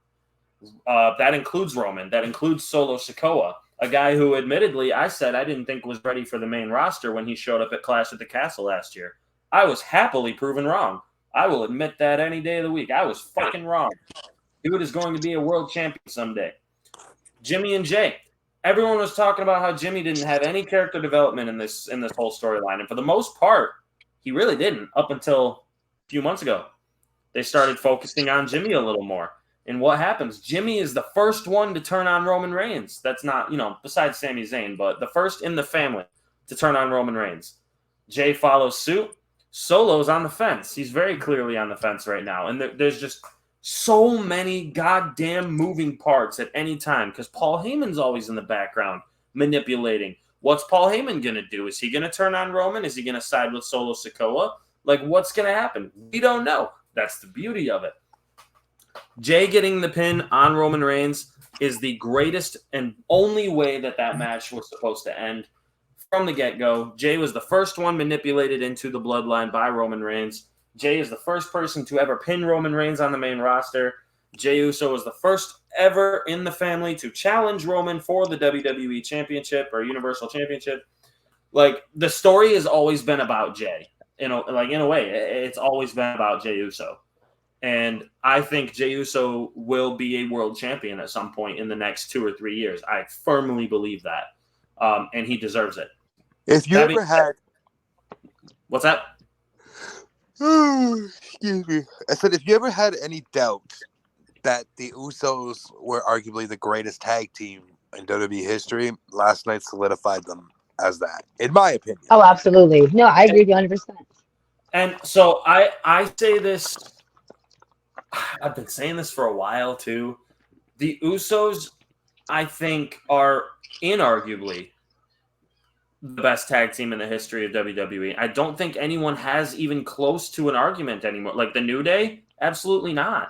S1: That includes Roman. That includes Solo Sikoa, a guy who admittedly I said I didn't think was ready for the main roster when he showed up at Clash at the Castle last year. I was happily proven wrong. I will admit that any day of the week. I was fucking wrong. Dude is going to be a world champion someday. Jimmy and Jay. Everyone was talking about how Jimmy didn't have any character development in this whole storyline. And for the most part, he really didn't up until a few months ago. They started focusing on Jimmy a little more. And what happens? Jimmy is the first one to turn on Roman Reigns. That's not, besides Sami Zayn, but the first in the family to turn on Roman Reigns. Jay follows suit. Solo's on the fence. He's very clearly on the fence right now. And there's just so many goddamn moving parts at any time because Paul Heyman's always in the background manipulating. What's Paul Heyman going to do? Is he going to turn on Roman? Is he going to side with Solo Sikoa? Like, what's going to happen? We don't know. That's the beauty of it. Jay getting the pin on Roman Reigns is the greatest and only way that match was supposed to end from the get-go. Jay was the first one manipulated into the bloodline by Roman Reigns. Jay is the first person to ever pin Roman Reigns on the main roster. Jey Uso was the first ever in the family to challenge Roman for the WWE Championship or Universal Championship. Like, the story has always been about Jay. In a way, it's always been about Jey Uso. And I think Jey Uso will be a world champion at some point in the next 2 or 3 years. I firmly believe that. And he deserves it.
S4: If you ever had...
S1: What's that?
S4: Excuse me. I said, if you ever had any doubt that the Usos were arguably the greatest tag team in WWE history, last night solidified them as that, in my opinion.
S3: Oh, absolutely. No, I agree with you 100%.
S1: And so I say this, I've been saying this for a while too. The Usos, I think, are inarguably the best tag team in the history of WWE. I don't think anyone has even close to an argument anymore. Like the New Day, absolutely not.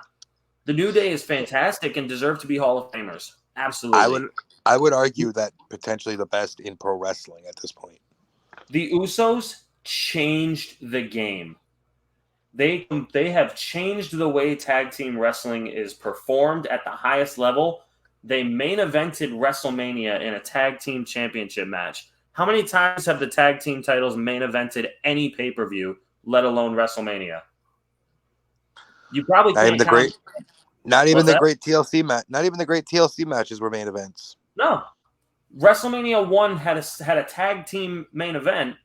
S1: The New Day is fantastic and deserve to be Hall of Famers. Absolutely.
S4: I would argue that potentially the best in pro wrestling at this point.
S1: The Usos changed the game. They have changed the way tag team wrestling is performed at the highest level. They main evented WrestleMania in a tag team championship match. How many times have the tag team titles main evented any pay-per-view, let alone WrestleMania? You probably
S4: Not
S1: can't
S4: even the
S1: count.
S4: great, not even
S1: What's
S4: the
S1: that?
S4: great TLC match. Not even the great TLC matches were main events.
S1: No. WrestleMania 1 had a tag team main event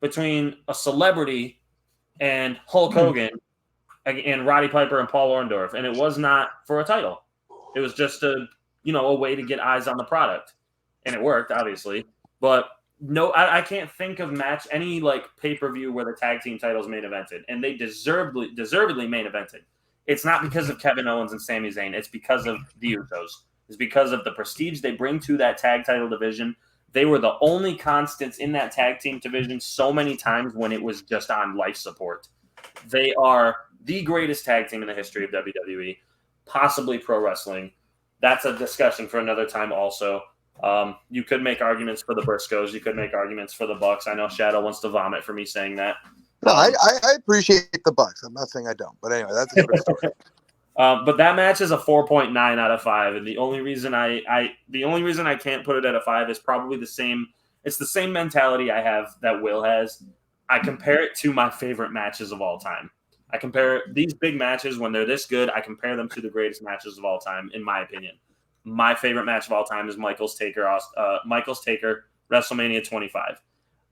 S1: between a celebrity and Hulk Hogan and Roddy Piper and Paul Orndorff, and it was not for a title. It was just a way to get eyes on the product, and it worked, obviously. But no, I can't think of any like pay-per-view where the tag team titles main evented, and they deservedly main evented. It's not because of Kevin Owens and Sami Zayn. It's because of the Usos. It's because of the prestige they bring to that tag title division. They were the only constants in that tag team division so many times when it was just on life support. They are the greatest tag team in the history of WWE, possibly pro wrestling. That's a discussion for another time also. You could make arguments for the Briscoes. You could make arguments for the Bucks. I know Shadow wants to vomit for me saying that.
S4: No, I appreciate the Bucks. I'm not saying I don't. But anyway, that's a different story.
S1: But that match is a 4.9 out of 5, and the only reason I can't put it at a 5 is probably the same. It's the same mentality I have that Will has. I compare it to my favorite matches of all time. I compare these big matches when they're this good. I compare them to the greatest matches of all time, in my opinion. My favorite match of all time is Michaels Taker WrestleMania 25.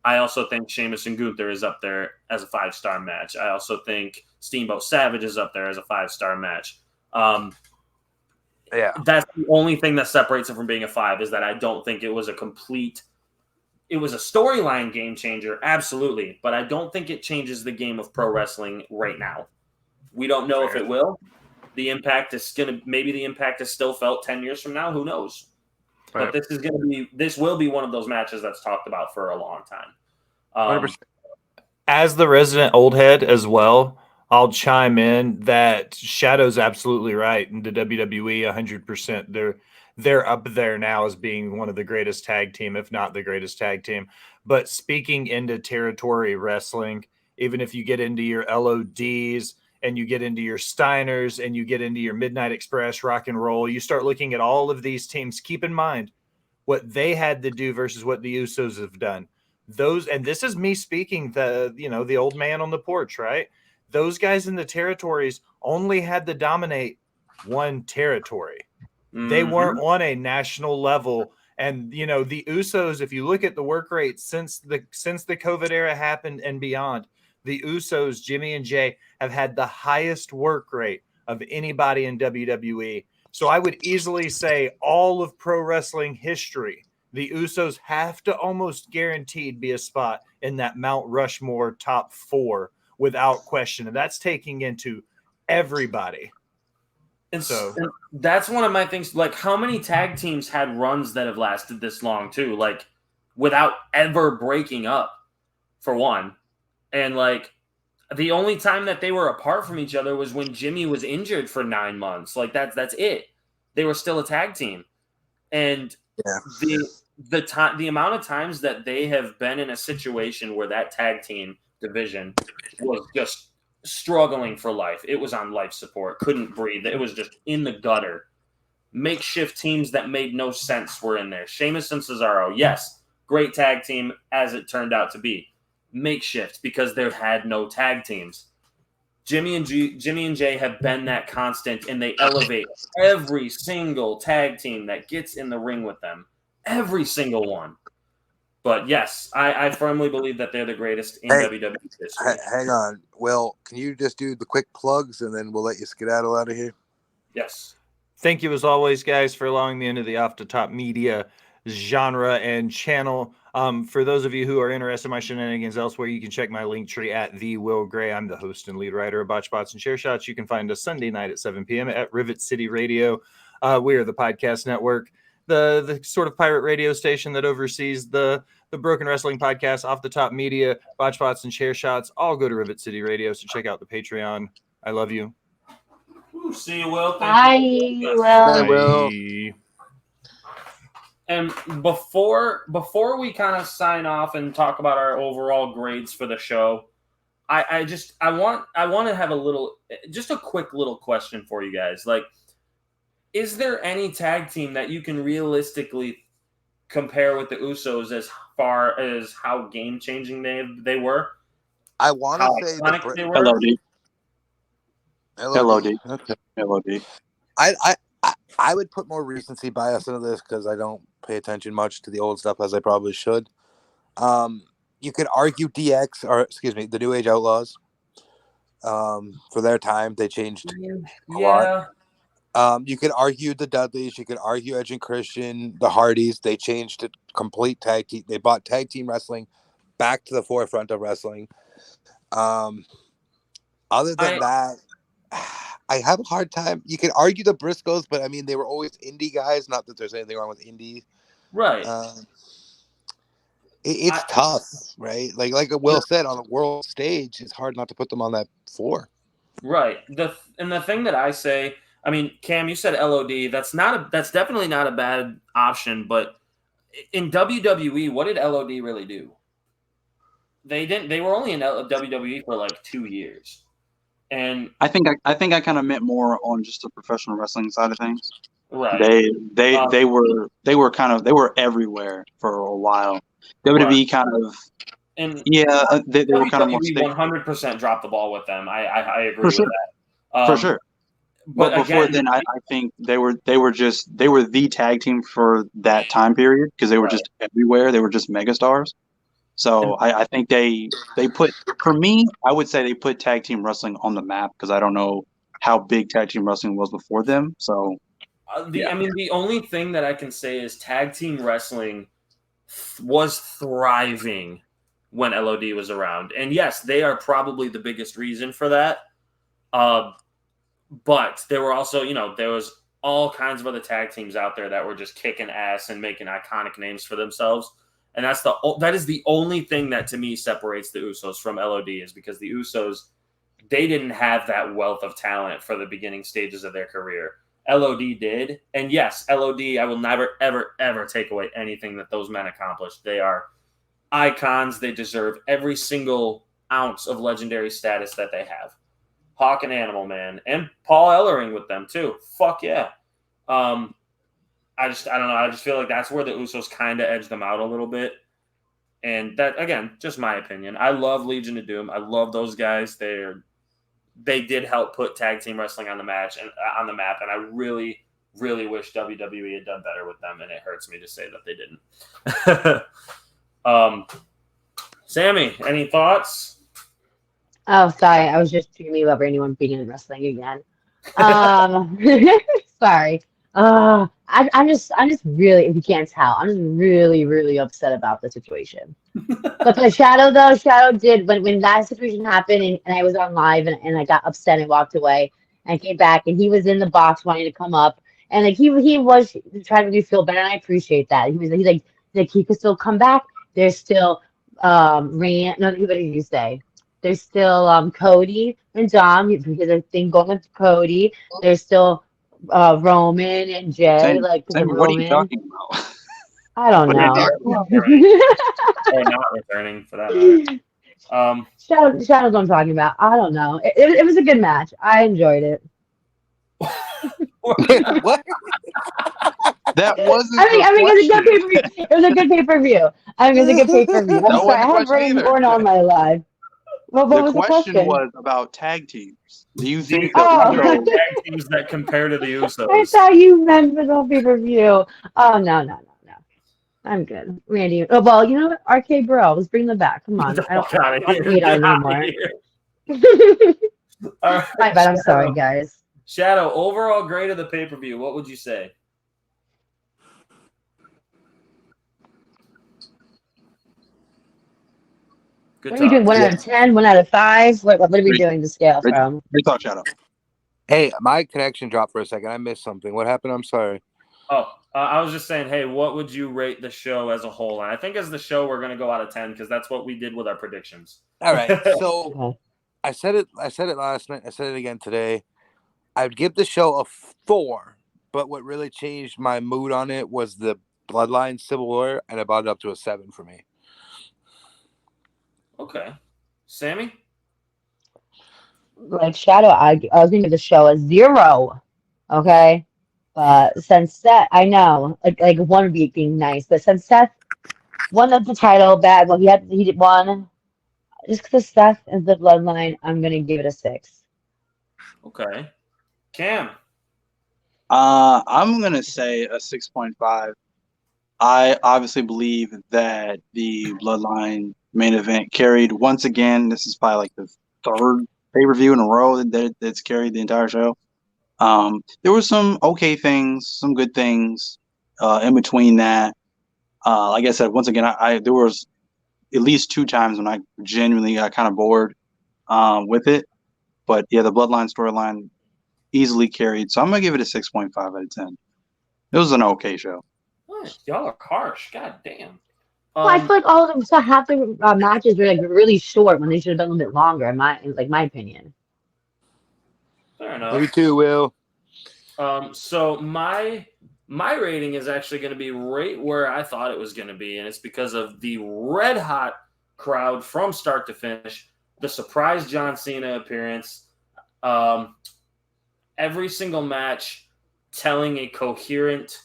S1: I also think Sheamus and Gunther is up there as a 5-star match. I also think Steamboat Savage is up there as a 5-star match.
S4: Yeah.
S1: That's the only thing that separates it from being a 5 is that I don't think it was a storyline game changer, absolutely, but I don't think it changes the game of pro wrestling right now. We don't know if it will. The impact is maybe the impact is still felt 10 years from now. Who knows?
S4: Right.
S1: But this will be one of those matches that's talked about for a long time.
S4: 100%.
S5: As the resident old head as well, I'll chime in that Shadow's absolutely right. In the WWE, 100%, they're up there now as being one of the greatest tag team, if not the greatest tag team. But speaking into territory wrestling, even if you get into your LODs and you get into your Steiners and you get into your Midnight Express, Rock and Roll, you start looking at all of these teams. Keep in mind what they had to do versus what the Usos have done. And this is me speaking the old man on the porch, right? Those guys in the territories only had to dominate one territory. Mm-hmm. They weren't on a national level. And, the Usos, if you look at the work rate since the COVID era happened and beyond, the Usos, Jimmy and Jay, have had the highest work rate of anybody in WWE. So I would easily say all of pro wrestling history, the Usos have to almost guaranteed be a spot in that Mount Rushmore top 4 without question. And that's taking into everybody.
S1: And that's one of my things. Like, how many tag teams had runs that have lasted this long too? Like, without ever breaking up, for one. And like, The only time that they were apart from each other was when Jimmy was injured for 9 months. Like that's it. They were still a tag team. And the amount of times that they have been in a situation where that tag team division was just struggling for life. It was on life support, couldn't breathe. It was just in the gutter. Makeshift teams that made no sense were in there. Sheamus and Cesaro, yes, great tag team as it turned out to be. Makeshift because there had no tag teams. Jimmy and Jay have been that constant, and they elevate every single tag team that gets in the ring with them. Every single one. But yes, I firmly believe that they're the greatest in WWE history.
S4: Hang on. Will, can you just do the quick plugs, and then we'll let you skedaddle out of here?
S1: Yes.
S5: Thank you, as always, guys, for allowing me into the Off the Top Media genre and channel. For those of you who are interested in my shenanigans elsewhere, you can check my link tree at The Will Gray. I'm the host and lead writer of Botch Bots and Chair Shots. You can find us Sunday night at 7 p.m. at Rivet City Radio. We are the podcast network, the sort of pirate radio station that oversees the Broken Wrestling Podcast, Off the Top Media, Botch Bots and Chair Shots. All go to Rivet City Radio, so check out the Patreon. I love you.
S1: Ooh, see you, Will.
S3: Bye, Will.
S1: And before we kind of sign off and talk about our overall grades for the show, I want to have a quick little question for you guys. Like, is there any tag team that you can realistically compare with the Usos as far as how game changing they were?
S4: I want to say
S1: they were.
S2: LOD.
S4: Okay.
S2: LOD.
S4: I would put more recency bias into this because I don't pay attention much to the old stuff as I probably should. You could argue the New Age Outlaws. For their time, they changed a lot. You could argue the Dudleys. You could argue Edge and Christian, the Hardys. They changed it complete tag team. They brought tag team wrestling back to the forefront of wrestling. Other than that, I have a hard time. You can argue the Briscoes, but I mean, they were always indie guys. Not that there's anything wrong with indie.
S1: Right.
S4: It's tough, right? Like Will said, on the world stage, it's hard not to put them on that floor.
S1: Right. The thing that I say, I mean, Cam, you said LOD. That's definitely not a bad option. But in WWE, what did LOD really do? They were only in WWE for like 2 years. And
S2: I think I kind of meant more on just the professional wrestling side of things.
S1: Right.
S2: They were everywhere for a while. WWE kind of they were kind of more
S1: 100% dropped the ball with them. I agree
S2: for sure.
S1: with that.
S2: For sure. But before then, I think they were the tag team for that time period because they were just everywhere. They were just megastars. So I think they put, for me, I would say they put tag team wrestling on the map because I don't know how big tag team wrestling was before them. So,
S1: I mean, the only thing that I can say is tag team wrestling was thriving when LOD was around. And yes, they are probably the biggest reason for that. But there were also, there was all kinds of other tag teams out there that were just kicking ass and making iconic names for themselves. And that is the only thing that to me separates the Usos from LOD is because the Usos, they didn't have that wealth of talent for the beginning stages of their career. LOD did. And yes, LOD, I will never, ever, ever take away anything that those men accomplished. They are icons. They deserve every single ounce of legendary status that they have. Hawk and Animal Man. And Paul Ellering with them too. Fuck yeah. I don't know. I just feel like that's where the Usos kind of edged them out a little bit. And that, again, just my opinion. I love Legion of Doom. I love those guys. They did help put tag team wrestling on the map, and I really, really wish WWE had done better with them, and it hurts me to say that they didn't. Sammy, any thoughts?
S3: Oh, sorry. I was just dreaming about anyone being in wrestling again. Sorry. I'm just really, if you can't tell, I'm just really, really upset about the situation. But the Shadow did, when that situation happened and I was on live and I got upset and walked away and came back and he was in the box wanting to come up and like he was trying to make me feel better and I appreciate that. He's like he could still come back. There's still what did you say? There's still Cody and Dom because I think going with Cody. There's still Roman and Jay, like because of
S2: Sammy, what are you
S3: Roman.
S2: talking about?
S3: I don't
S1: But
S3: know.
S1: or not returning for that matter.
S3: Shadow's what I'm talking about. I don't know. It was a good match. I enjoyed it.
S4: What?
S2: That wasn't
S3: I mean, it was a good
S2: the
S3: pay-per-view. It was a good pay-per-view. I mean, it was a good pay-per-view. I'm
S2: That
S3: sorry,
S2: wasn't
S3: I
S2: the
S3: have
S2: question
S3: brain
S2: either.
S3: born all my life. What
S2: The
S3: was the
S2: question
S3: question?
S2: was about tag teams. Do you think
S1: the
S2: that
S3: Oh.
S1: Usos tag teams that compare to the
S3: I
S1: Usos?
S3: thought you meant for the pay-per-view. Oh, no. I'm good. Randy. Oh, well, you know what? RK Bro, let's bring them back. Come on.
S1: Get the
S3: I don't
S1: fuck out of
S3: want
S1: here.
S3: to hate on
S1: Get
S3: it
S1: out of
S3: anymore.
S1: here. All right,
S3: My bad. I'm sorry, guys.
S1: Shadow, overall grade of the pay-per-view, what would you say? Good
S3: What are we doing?
S1: talk.
S3: 1 out of 10? 1 out of 5? What are we
S2: Great.
S3: doing to scale
S2: Great.
S3: from?
S2: Great talk, Shadow.
S4: Hey, my connection dropped for a second. I missed something. What happened? I'm sorry.
S1: Oh, I was just saying, hey, what would you rate the show as a whole? And I think as the show, we're going to go out of 10 because that's what we did with our predictions.
S4: All right. So
S3: Okay.
S4: I said it last night. I said it again today. I'd give the show a 4, but what really changed my mood on it was the Bloodline Civil War, and I brought it up to a 7 for me.
S1: Okay. Sammy?
S3: Like Shadow, I was going to give the show a 0. Okay? But since Seth, I know, like 1 week being nice, but since Seth won the title back, well, he did one. Just because Seth is the bloodline, I'm going to give it a 6.
S1: Okay. Cam?
S2: I'm gonna say a 6.5. I obviously believe that the Bloodline main event carried once again. This is probably like the third pay-per-view in a row that's carried the entire show. There were some okay things, some good things in between that. Like I said, once again, I there was at least 2 times when I genuinely got kind of bored with it. But yeah, the Bloodline storyline easily carried. So I'm gonna give it a 6.5 out of 10. It was an okay show.
S1: What? Y'all are harsh. God damn.
S3: Well, I feel like all of them, so half the matches were like really short when they should have been a little bit longer, in my opinion.
S1: Fair enough.
S4: Maybe 2, Will.
S1: So my rating is actually going to be right where I thought it was going to be, and it's because of the red hot crowd from start to finish, the surprise John Cena appearance, every single match telling a coherent,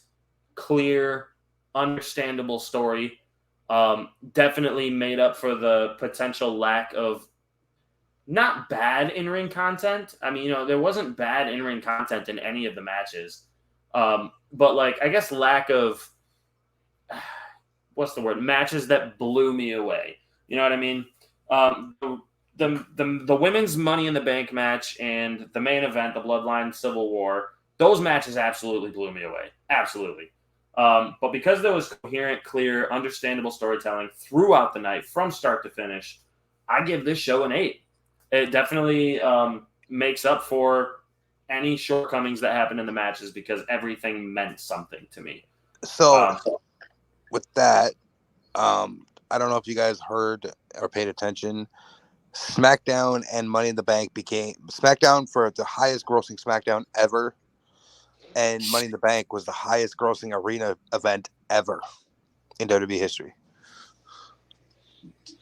S1: clear, understandable story. Definitely made up for the potential lack of not bad in-ring content. I mean, there wasn't bad in-ring content in any of the matches. But like, I guess lack of what's the word? Matches that blew me away. You know what I mean? The women's Money in the Bank match and the main event, the Bloodline Civil War, those matches absolutely blew me away. Absolutely. But because there was coherent, clear, understandable storytelling throughout the night from start to finish, I give this show an 8. It definitely makes up for any shortcomings that happened in the matches because everything meant something to me.
S4: So with that, I don't know if you guys heard or paid attention. SmackDown and Money in the Bank became SmackDown for the highest grossing SmackDown ever, and Money in the Bank was the highest grossing arena event ever in WWE history.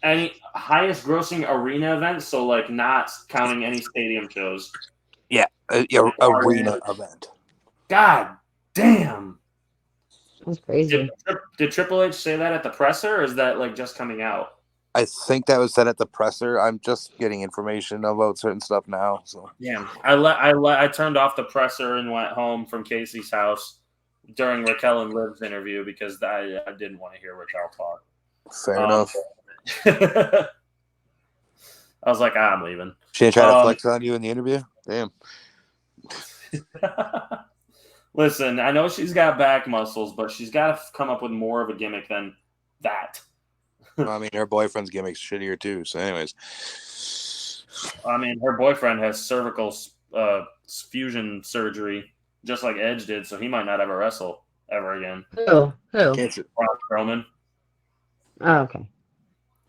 S1: Any highest grossing arena event, so like not counting any stadium shows.
S4: Yeah, arena event.
S1: God damn.
S3: That's crazy.
S1: Did Triple H say that at the presser, or is that like just coming out?
S4: I think that was said at the presser. I'm just getting information about certain stuff now. So
S1: Yeah, I turned off the presser and went home from Casey's house during Raquel and Liv's interview because I didn't want to hear Raquel talk.
S4: Fair enough.
S1: I was like, I'm leaving.
S4: She didn't try to flex on you in the interview? Damn.
S1: Listen, I know she's got back muscles, but she's got to come up with more of a gimmick than that.
S4: Well, I mean, her boyfriend's gimmick's shittier too. So, anyways.
S1: I mean, her boyfriend has cervical fusion surgery, just like Edge did, so he might not ever wrestle ever again.
S3: Who?
S1: Braun Strowman.
S3: Oh, okay.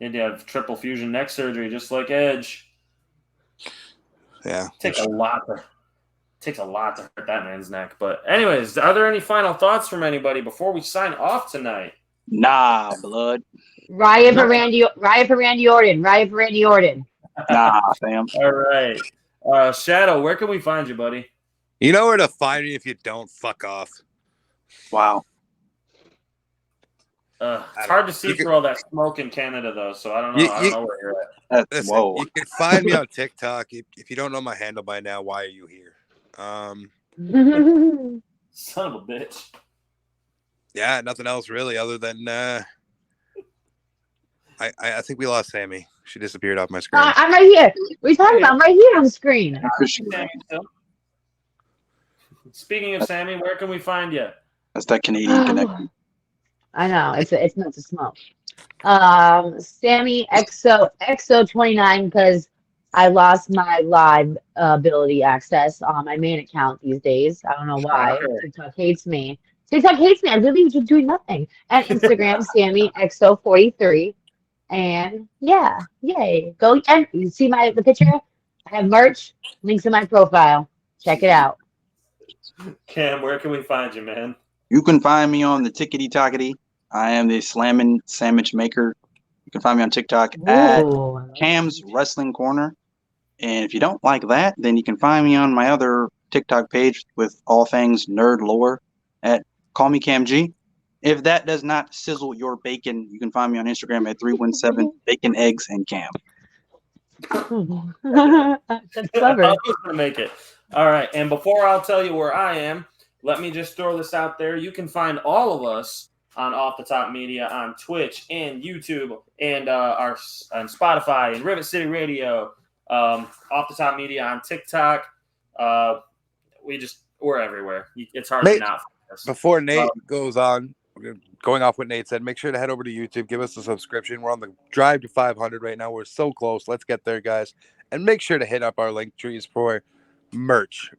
S1: And you have triple fusion neck surgery, just like Edge.
S4: Yeah.
S1: Takes a lot to hurt that man's neck. But anyways, are there any final thoughts from anybody before we sign off tonight?
S2: Nah, blood.
S3: Riot for Randy Orton. Riot for Randy Orton.
S2: Nah, fam.
S1: All right. Shadow, where can we find you, buddy?
S4: You know where to find me if you don't fuck off.
S2: Wow.
S1: It's hard to see through all that smoke in Canada, though, so I don't know. I don't know where you're at.
S4: Listen,
S2: Whoa.
S4: you can find me on TikTok. If you don't know my handle by now, why are you here?
S1: Son of a bitch.
S4: Yeah, nothing else really other than I think we lost Sammy. She disappeared off my screen.
S3: I'm right here. What are you talking about? I'm right here on the screen.
S1: Speaking of Sammy, where can we find you?
S2: That's that Canadian connection.
S3: I know it's not to smoke. Sammy XO 29 because I lost my live ability access on my main account these days. I don't know why. TikTok hates me. TikTok hates me. I really was doing nothing. And Instagram, Sammy XO 43. And yeah, yay. Go and you see the picture? I have merch, links in my profile. Check it out.
S1: Cam, where can we find you, man?
S2: You can find me on the Tickety Tockety. I am the Slammin' Sandwich Maker. You can find me on TikTok at Cam's Wrestling Corner. And if you don't like that, then you can find me on my other TikTok page with all things nerd lore at Call Me Cam G. If that does not sizzle your bacon, you can find me on Instagram at 317 Bacon, Eggs, and Cam.
S3: That's clever.
S1: I was gonna make it. All right, and before I'll tell you where I am, let me just throw this out there. You can find all of us on Off the Top Media on Twitch and YouTube and on Spotify and Rivet City Radio. Off the Top Media on TikTok. We're everywhere. It's hard to not find us.
S4: Before Nate goes on, going off what Nate said, make sure to head over to YouTube, give us a subscription. We're on the drive to 500 right now. We're so close. Let's get there, guys. And make sure to hit up our link trees for merch.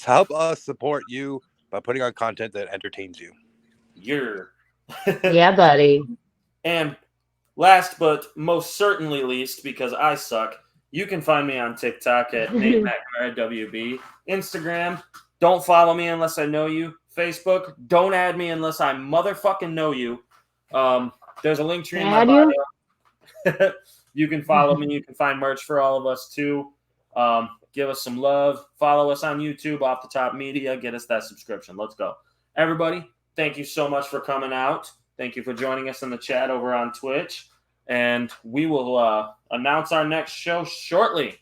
S4: Help us support you by putting on content that entertains you.
S3: Yeah, buddy.
S1: And last but most certainly least, because I suck, you can find me on TikTok at Nate McNamara WB. Instagram, don't follow me unless I know you. Facebook, don't add me unless I motherfucking know you. There's a link tree in my bio. You can follow me. You can find merch for all of us too. Give us some love. Follow us on YouTube, Off the Top Media. Get us that subscription. Let's go. Everybody, thank you so much for coming out. Thank you for joining us in the chat over on Twitch. And we will announce our next show shortly.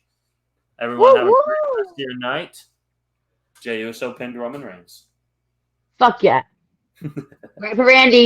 S1: Everyone have a great rest of your night. Jey Uso pinned Roman Reigns.
S3: Fuck yeah. Right for Randy.